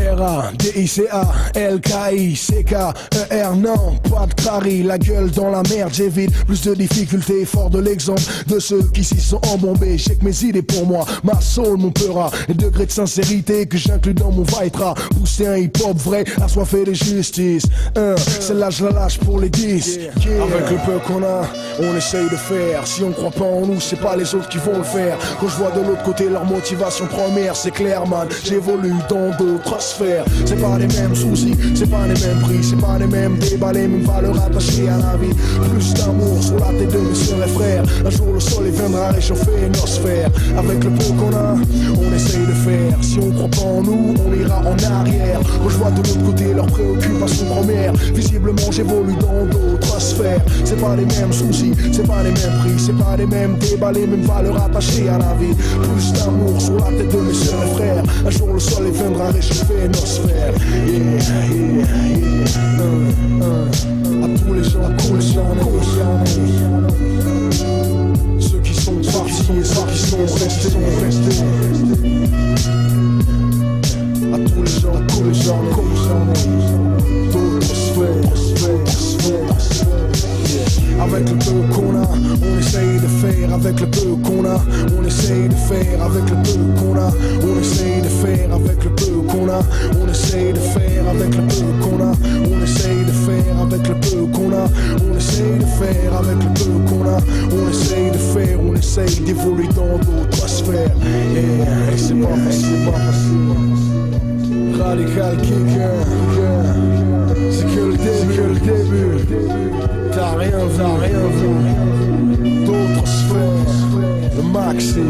R-A-D-I-C-A-L-K-I-C-K-E-R, non, pas de crari, la gueule dans la merde, j'évite plus de difficultés, fort de l'exemple de ceux qui s'y sont embombés. J'ai que mes idées pour moi, ma soul, mon peura, et degré de sincérité que j'inclus dans mon vaitra. Pousser un hip-hop vrai, assoiffé de justice. Celle-là je la lâche pour les 10. Avec le peu qu'on a, on essaye de faire. Si on croit pas en nous, c'est pas les autres qui vont le faire. Quand je vois de l'autre côté leur motivation première, c'est clair man, j'évolue dans d'autres sphères. C'est pas les mêmes soucis, c'est pas les mêmes prix, c'est pas les mêmes débats, les mêmes valeurs attachées à la vie. Plus d'amour sur la tête de mes sœurs et frères. Un jour le soleil viendra réchauffer nos sphères. Avec le peu qu'on a, on essaye de faire. Si on croit pas en nous, on ira en arrière. Quand je vois de l'autre côté leurs préoccupations premières, visiblement j'évolue dans d'autres sphères. C'est pas les mêmes soucis, c'est pas les mêmes prix, c'est pas les mêmes débats, les mêmes valeurs attachées à la vie. Plus d'amour sur la tête de mes sœurs et frères. Un jour le soleil viendra réchauffer nos sphères. À tous les gens, ceux qui sont partis et ceux qui sont restés. À tous les gens, d'autres sphères. Avec le peu qu'on a, on essaye de faire. Avec le peu qu'on a, on essaye de faire. Avec le peu qu'on a, on essaye de faire. Avec le peu qu'on a, On essaye de faire avec le peu qu'on a. On essaye de faire avec le peu qu'on a. On essaye de faire avec le peu qu'on a. On essaye de faire, on essaye d'évoluer dans d'autres sphères. Yeah, et c'est pas facile. Radical Kicker, c'est que le début. T'as rien vu. D'autres sphères, le maxi.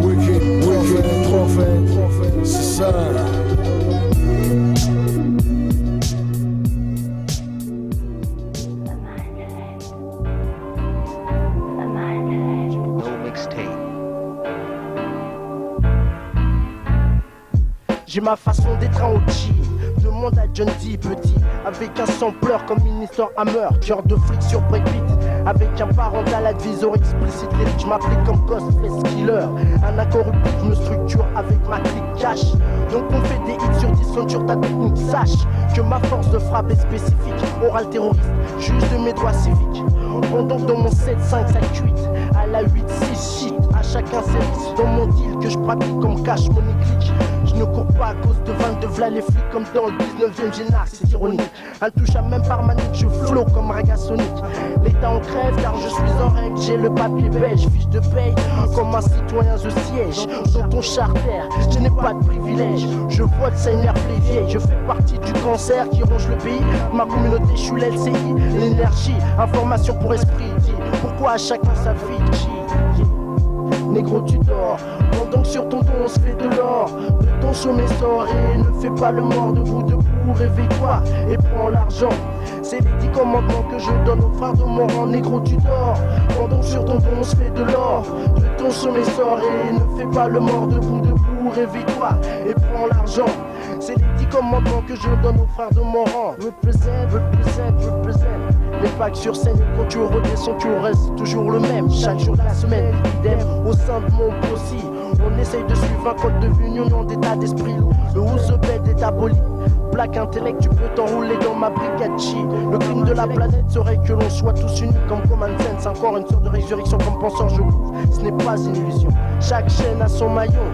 Wicked, Prophet, c'est ça. J'ai ma façon d'être un OG. Demande à John D, petit. Avec un sampleur comme Minister Hammer. Cœur de flic sur breakbeat. Avec un parental advisor explicite. Je m'applique comme Ghostface Killer. Un incorruptible, je me structure avec ma clique cash. Donc on fait des hits sur 10 sur ta technique. Sache que ma force de frappe est spécifique. Oral terroriste, juge de mes droits civiques. Pendant que dans mon 7-5, 7-8, à la 8-6 shit, à chacun ses risques. Dans mon deal que je pratique comme cash money click. Je ne cours pas à cause de 22 v'là les flics comme dans le 19ème génard, c'est ironique. Intouchable même par manique, je flow comme Ragasonic. L'état en crève car je suis en règle, j'ai le papier belge, fiche de paye. Comme un citoyen je siège dans ton charter, je n'ai pas de privilège. Je vois de s'énerve les vieilles, je fais partie du cancer qui ronge le pays. Ma communauté, je suis l'LCI, l'énergie, information pour esprit. Dis pourquoi à chacun sa vie. Négro tu dors, pendant que sur ton dos on se fait de l'or. De ton sommet sort et ne fais pas le mort debout, réveille-toi et prends l'argent. C'est les 10 commandements que je donne aux frères de mon rang. Négro tu dors, pendant que sur ton dos on se fait de l'or. De ton sommet sort et ne fais pas le mort debout, réveille-toi et prends l'argent. C'est les 10 commandements que je donne aux frères de mon rang. Represent. Mais pas que sur scène, quand tu redescends, tu restes toujours le même. Chaque jour de la semaine, idem au sein de mon possi. On essaye de suivre un code de union d'état d'esprit. Le Ouzebed est aboli. Black intellect, tu peux t'enrouler dans ma brigade chi. Le crime de la planète serait que l'on soit tous unis comme Common Sense. Encore une sorte de résurrection comme penseur, je couvre. Ce n'est pas une illusion. Chaque chaîne a son maillon.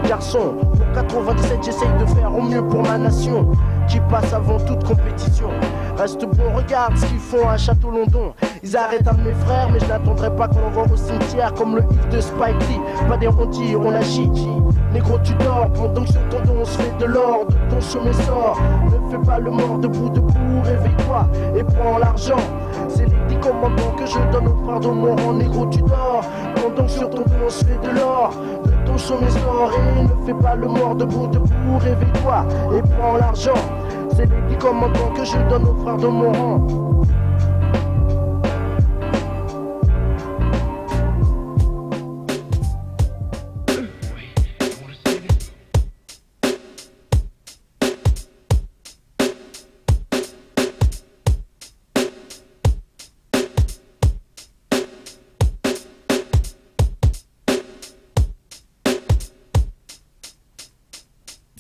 Garçon, pour 97, j'essaye de faire au mieux pour ma nation. Qui passe avant toute compétition. Reste bon, regarde ce qu'ils font à Château-London. Ils arrêtent un de mes frères, mais je n'attendrai pas qu'on l'envoie au cimetière comme le hit de Spike Lee. Pas des rondis, on agit. Négro, tu dors, pendant que sur ton dos on se fait de l'or. De ton sommet sort, ne fais pas le mort debout, réveille-toi et prends l'argent. C'est les 10 commandements que je donne aux frères de mon rang. Négro, tu dors, pendant que sur ton dos on se fait de l'or. De ton sommet sort et ne fais pas le mort debout, réveille-toi et prends l'argent. C'est les 10 commandements que je donne aux frères de mon rang.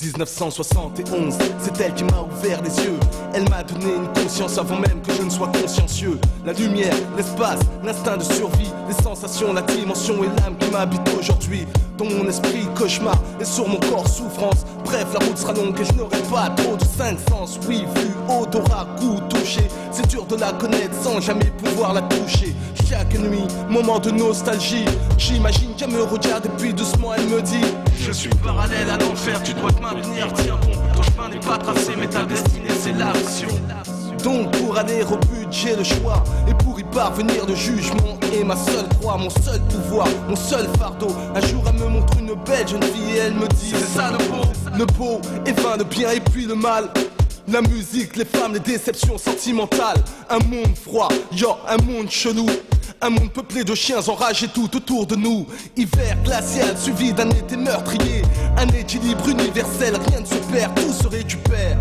« 1971, c'est elle qui m'a ouvert les yeux. Elle m'a donné une conscience avant même que je ne sois consciencieux. La lumière, l'espace, l'instinct de survie, les sensations, la dimension et l'âme qui m'habitent aujourd'hui. Dans mon esprit, cauchemar, et sur mon corps, souffrance. Bref, la route sera longue et je n'aurai pas trop de 5 sens. Oui, vue, odorat, goût, toucher. C'est dur de la connaître sans jamais pouvoir la toucher. Chaque nuit, moment de nostalgie. J'imagine qu'elle me regarde et puis doucement elle me dit: je suis parallèle à l'enfer, tu dois te maintenir, tiens bon. Ton chemin n'est pas tracé mais ta destinée c'est l'action. Donc pour aller au but j'ai le choix. Et pour y parvenir le jugement est ma seule croix. Mon seul pouvoir, mon seul fardeau. Un jour elle me montre une belle jeune fille et elle me dit: c'est ça le beau et vain, le bien et puis le mal. La musique, les femmes, les déceptions sentimentales. Un monde froid, un monde chelou. Un monde peuplé de chiens enragés tout autour de nous. Hiver glacial suivi d'un été meurtrier. Un équilibre universel, rien ne se perd, tout se récupère.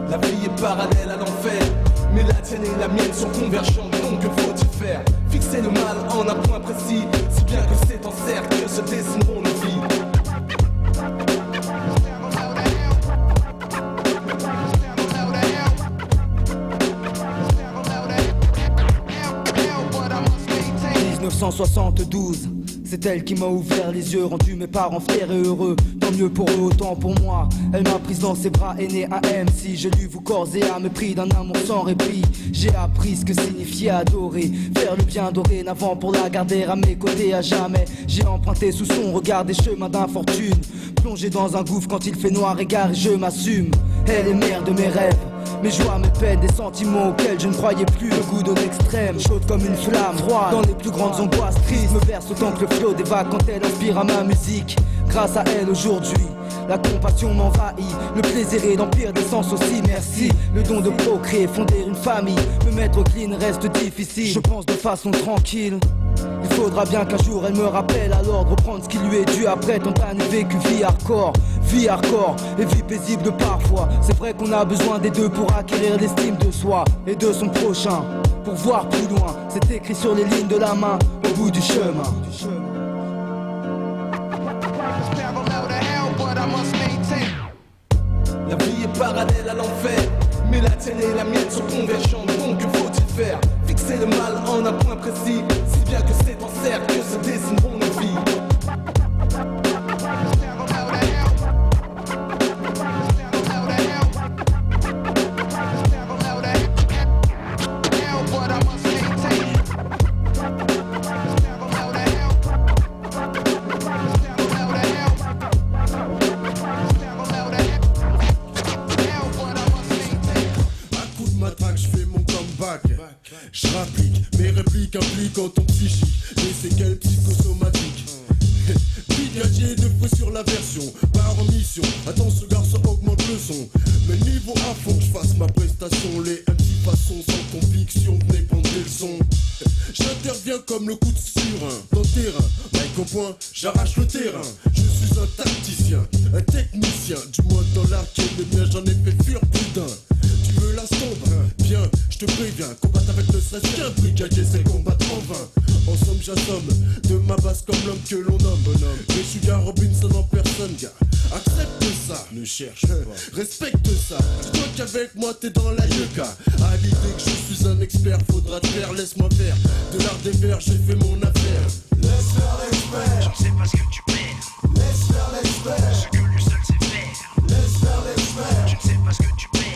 La vie est parallèle à l'enfer, mais la tienne et la mienne sont convergentes, donc que faut-il faire? Fixer le mal en un point précis, si bien que c'est en cercle que se dessineront nos vies. 1972, c'est elle qui m'a ouvert les yeux, rendu mes parents fiers et heureux. Tant mieux pour eux, autant pour moi. Elle m'a prise dans ses bras, est née un MC. Je lui vous corps et âme, pris d'un amour sans répit. J'ai appris ce que signifiait adorer, faire le bien dorénavant pour la garder à mes côtés à jamais. J'ai emprunté sous son regard des chemins d'infortune, plongé dans un gouffre quand il fait noir égard et je m'assume. Elle est mère de mes rêves, mes joies, mes peines, des sentiments auxquels je ne croyais plus. Le goût de l'extrême, chaude comme une flamme, froide dans les plus grandes angoisses tristes. Me verse autant que le flot des vagues quand elle inspire à ma musique. Grâce à elle aujourd'hui, la compassion m'envahit. Le plaisir et l'empire des sens aussi, merci. Le don de procréer, fonder une famille, me mettre clean reste difficile. Je pense de façon tranquille. Il faudra bien qu'un jour elle me rappelle à l'ordre, reprendre ce qui lui est dû après tant d'années vécues. Vie hardcore et vie paisible parfois. C'est vrai qu'on a besoin des deux pour acquérir l'estime de soi et de son prochain. Pour voir plus loin, c'est écrit sur les lignes de la main, au bout du chemin. La vie est parallèle à l'enfer, mais la tienne et la mienne sont convergentes. Donc que faut-il faire? Fixer le mal en un point précis, si bien que c'est en cercle que se dessineront nos vies. Je rapplique, mes répliques impliquant ton psychique, les séquelles psychosomatiques. Brigadier de feu sur la version, par omission. Attends, ce garçon augmente le son. Mais niveau à fond, que je fasse ma prestation. Les MC façon sans conviction, venez prendre des leçons. J'interviens comme le coup de surin dans le terrain. Mike au point, j'arrache le terrain. Je suis un tacticien, un technicien. Du moins dans l'arcade, les miens j'en ai fait fuir plus d'un. Tu veux la sombre? Bien, je te préviens, combattre avec le stress, qu'un brigadier c'est combattre en vain. En somme j'assomme, de ma base comme l'homme que l'on nomme bonhomme. Mais je suis gars Robinson en personne, gars. Accepte ça, ne cherche pas, respecte ça. Dis-toi qu'avec moi t'es dans la yucca. À l'idée que je suis un expert, faudra te faire, laisse-moi faire. De l'art des vers, j'ai fait mon affaire. Laisse faire l'expert, je ne sais pas ce que tu perds. Laisse faire l'expert, ce que lui seul sait faire. Laisse faire l'expert, je ne sais pas ce que tu perds.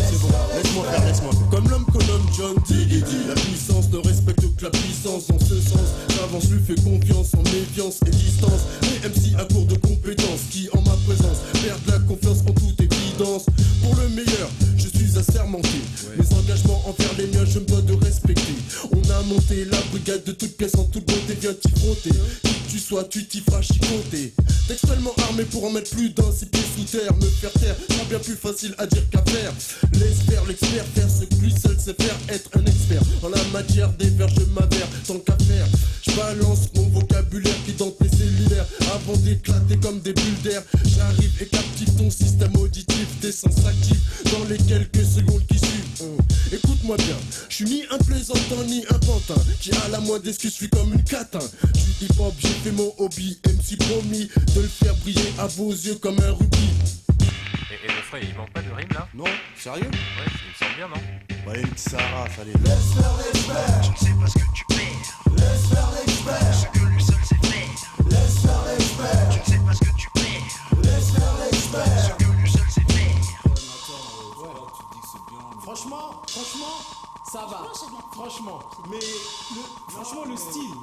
C'est bon, laisse-moi faire, laisse-moi faire. Comme l'homme qu'on nomme John Diggity, la puissance ne respecte que la puissance. Dans ce sens, j'avance, lui fais confiance en méfiance et distance. Les MC à court de compétences qui en ma présence perdent la confiance en toute évidence. Pour le meilleur, je suis assermenté. Mes engagements envers les miens, je me dois de respecter. On a monté la brigade de toutes pièces en toute beauté, viens t'y frotter. Qui que tu sois, tu t'y feras chicoter. Textuellement armé pour en mettre plus d'un, 6 pieds sous terre. Me faire taire, c'est bien plus facile à dire qu'à faire. Laisse faire l'expert, faire ce que lui seul sait faire. Être un expert en la matière des vers, je m'avère tant qu'à faire. Je balance mon vocabulaire qui dans tes cellulaires avant d'éclater comme des bulles d'air. J'arrive et captive ton système auditif, tes sens actifs dans les quelques secondes qui suivent. Écoute-moi bien, je suis ni un plaisantin ni un pantin qui à la moindre excuse suis comme une catin. Du hip-hop j'ai fait mon hobby, MC promis de le faire briller à vos yeux comme un rubis. Et le frère, il manque pas de rime là? Non, sérieux? Ouais, il me semble bien, non? Ouais, une Sarah, fallait. Laisse faire l'expert, je ne sais pas ce que tu perds. Laisse faire l'expert, ce que lui seul sait faire. Laisse faire l'expert, je ne sais pas ce que tu perds. Laisse faire l'expert, ce que lui seul sait faire. Franchement, ça va. Franchement, mais franchement le style,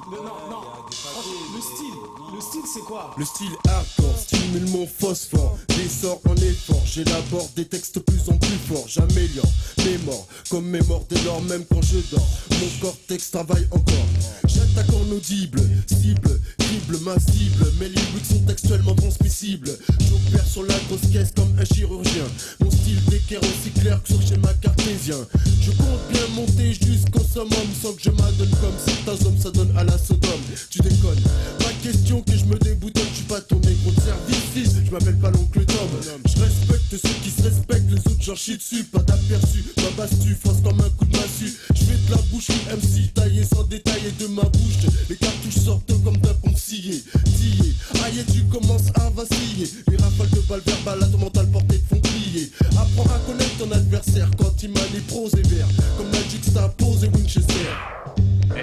le style c'est quoi? Le style hardcore stimule mon phosphore, l'essor en effort, j'élabore des textes plus en plus forts, j'améliore mes morts comme mes morts dès lors même quand je dors. Mon cortex travaille encore, j'attaque en audible, cible, crible ma cible, mes lyrics sont textuellement transmissibles. J'opère sur la grosse caisse comme un chirurgien, mon style d'équerre aussi clair que sur schéma cartésien. Je compte bien monter jusqu'au summum sans que je m'adonne comme certains hommes s'adonnent à la Sodome. Tu déconnes, pas question que je me déboutonne, je suis pas ton négro de service, fils, je m'appelle pas l'oncle Tom. Je respecte ceux qui se respectent, les autres j'en chie dessus, pas d'aperçu, ma basse tu force comme un coup de massue. Je fais de la boucherie MC, taillé sans détailler de ma bouche, les cartouches sortent comme d'un pont scié, tillé, aïe tu commences à vaciller, les rafales de balles verbales à ton mental porté te font crier. Apprends à connaître ton adversaire quand il manie prose et vers, comme la juxtapose et Winchester.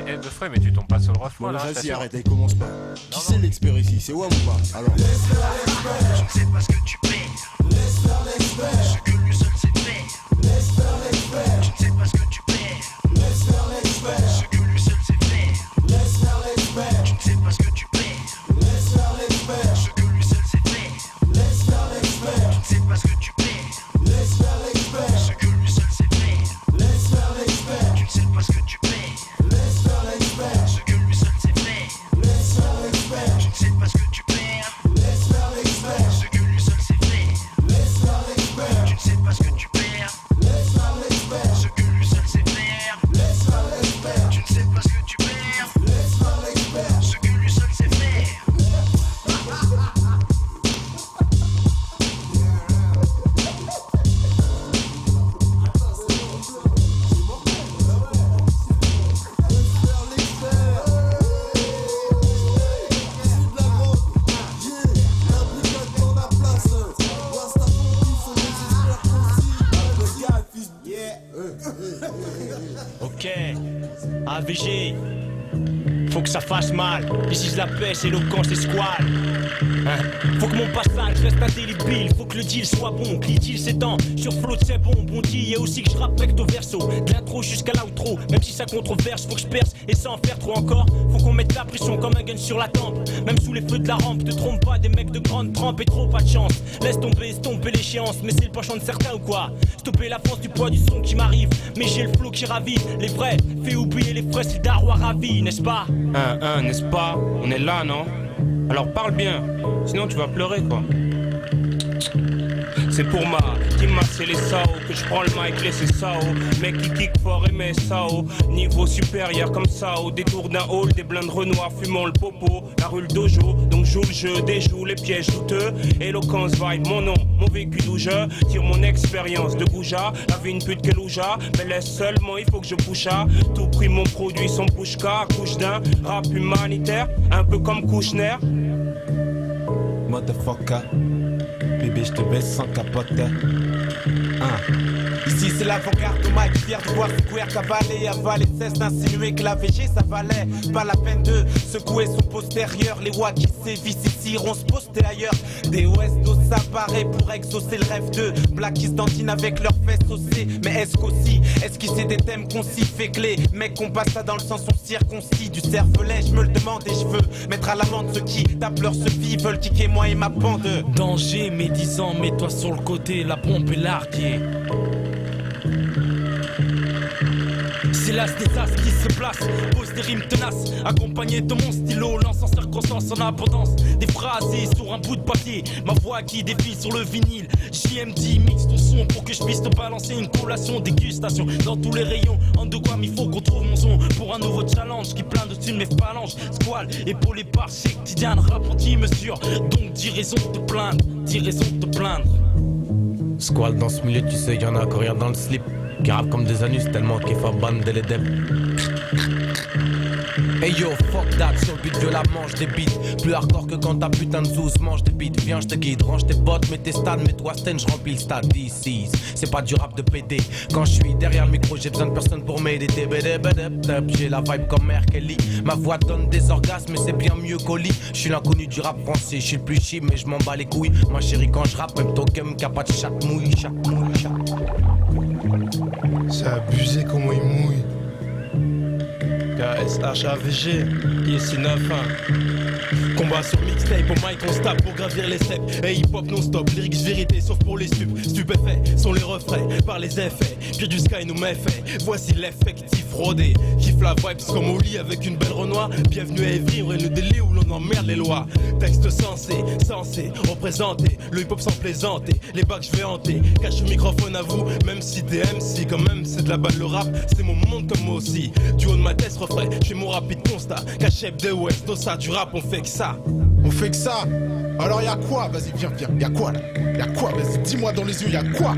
De frais, mais tu tombes pas sur le refrain. Voilà, vas-y, t'assures. arrête, commence pas. Qui c'est l'expert ici? C'est WAM ou pas? Alors. Je ne sais pas ce que tu perds. Laisse faire l'expert. Ce que lui seul sait faire. Laisse faire l'expert. Je ne sais pas ce que tu perds. Laisse faire l'expert. Ce que lui seul sait faire. Laisse faire l'expert. Je ne sais pas ce que tu perds. Laisse faire l'expert. Ce que lui seul sait faire. Laisse faire l'expert. Je ne sais pas ce que tu perds. Laisse faire l'expert. Ce que lui seul sait faire. Laisse faire l'expert. Tu ne sais pas ce que tu perds. Laisse faire l'expert. Ce que lui seul sait faire. Laisse faire l'expert. Tu ne sais pas ce que tu perds. Laisse faire l'expert. Ce que lui seul sait faire. Laisse faire l'expert. Tu ne sais pas ce que tu perds. Laisse faire l'expert. Ce que lui seul sait faire. Laisse faire l'expert. Tu ne sais pas ce que tu perds. Laisse faire l'expert. Ce que lui seul sait faire. Ok, AVG, faut que ça fasse mal. Ici la paix, c'est éloquent, c'est squal. Hein? Faut que mon passage reste indélébile, faut que le deal soit bon, que l'idylle s'étend sur flotte, c'est bon. Bon dit, et aussi que je rappe recto verso, de l'intro jusqu'à l'outro. Même si ça controverse, faut que je perce et sans faire trop encore. Faut qu'on mette la pression comme un gun sur la tempe. Même sous les feux de la rampe, te trompe pas, des mecs de grande trempe et trop pas de chance. Laisse tomber, estomper l'échéance, mais c'est le penchant de certains ou quoi? Stopper la force du poids du son qui m'arrive, mais j'ai le flow qui ravive. Les vrais, fait oublier les frais, c'est le darois ravi, n'est-ce pas? N'est-ce pas? On est là, non? Alors parle bien, sinon tu vas pleurer quoi. C'est pour ma team, c'est les sao que je prends le mic, laissez sao. Mec qui kick fort et met sao. Niveau supérieur comme sao. Détour d'un hall, des blindes renois, fumant le popo. La rue le dojo, donc joue le jeu, déjoue les pièges douteux. Éloquence vibe, mon nom, mon vécu d'où je tire mon expérience de Gouja. La vie une pute que louja, mais laisse seulement, il faut que je bouge à tout prix mon produit, son pushka. Couche d'un rap humanitaire, un peu comme Kouchner. Motherfucker, bébé je te baisse sans capote. Ici c'est l'avant-garde au mic, fier de voir ce queer cavaler et avaler, cesse d'insinuer que la VG ça valait pas la peine de secouer son postérieur. Les watts qui sévissent ici iront se poster ailleurs. Des Westos s'apparaît pour exaucer le rêve de Black East Dantine avec leurs fesses ossées. Mais est-ce qu'aussi, esquisser des thèmes concis fait clé? Mec qu'on passe ça dans le sens on circoncis du cervelet, je me le demande et je veux mettre à l'amende ceux qui tapent leur vie veulent kicker moi et ma bande. Danger, médisant, mets-toi sur le côté, la pompe et l'arquier. C'est l'as des as qui se place, pose des rimes tenaces, accompagné de mon stylo, lance en circonstance en abondance. Des phrases sur un bout de papier, ma voix qui défile sur le vinyle. JMD mixe ton son pour que je puisse te balancer une collation, dégustation dans tous les rayons. En de quoi il faut qu'on trouve mon son pour un nouveau challenge qui plane dessus de mes phalanges. Squal, épaulé par chez quotidien, rap anti-mesure. Donc 10 raisons de te plaindre, 10 raisons de te plaindre. Squal dans ce milieu, tu sais, y'en a encore rien dans le slip. Qui rappe comme des anus tellement qu'il faut bander les dèbres. Hey yo, fuck that, sur le beat violemment je débite. Plus hardcore que quand ta putain de zouze mange des beats. Viens je te guide, range tes bottes, mets tes stats, mets-toi sten, je remplis le stade. This c'est pas du rap de PD. Quand je suis derrière le micro, j'ai besoin de personne pour m'aider. J'ai la vibe comme R. Kelly. Ma voix donne des orgasmes, mais c'est bien mieux qu'au lit. Je suis l'inconnu du rap français, je suis le plus cheap, mais je m'en bats les couilles. Ma chérie quand je rappe, même token, qu'a pas de chatte mouille, chatte mouille, chatte. C'est abusé comment il mouille. KSHAVG, ici 9-1. Combat sur mixtape, au mic on se tape pour gravir les steps. Et hip-hop non-stop, lyrics vérité, sauf pour les stupéfaits sont les refrains, par les effets. Puis du sky nous méfait, voici l'effectif rodé. Kiffe la vibes comme au lit avec une belle Renoir. Bienvenue à vivre et le délai où l'on emmerde les lois. Texte censé représenter le hip-hop sans plaisanter. Les bacs je vais hanter, cache le microphone à vous. Même si t'es MC, quand même c'est de la balle le rap. C'est mon monde comme moi aussi. Du haut de ma tête refrain, je fais mon rapide constat. Cachep de West, ça du rap on fait que ça. On fait que ça. Alors y'a quoi? Vas-y viens, y'a quoi là? Y'a quoi? Vas-y dis-moi dans les yeux, y'a quoi?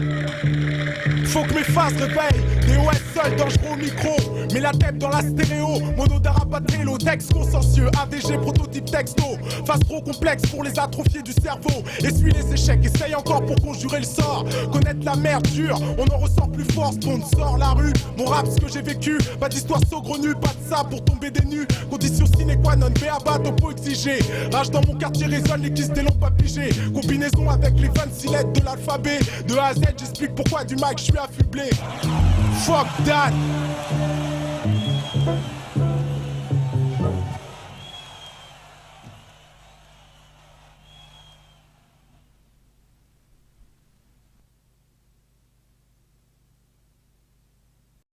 Faut que mes faces réveillent. Des West seuls dangereux au micro. Mets la tête dans la stéréo, mono d'arapatélo, texte consensueux, ADG, prototype texto. Face trop complexe pour les atrophiés du cerveau. Essuie les échecs, essaye encore pour conjurer le sort. Connaître la mer dure, on en ressent plus fort. Sponsor la rue, mon rap, ce que j'ai vécu. Pas d'histoire saugrenue, pas de ça pour tomber des nues. Condition sine qua non, béaba, topo exigé. Rage dans mon quartier résonne, les kisses des lampes pas pigées. Combinaison avec les 26 lettres de l'alphabet. De A à Z, j'explique pourquoi du mic je suis affublé. Fuck that.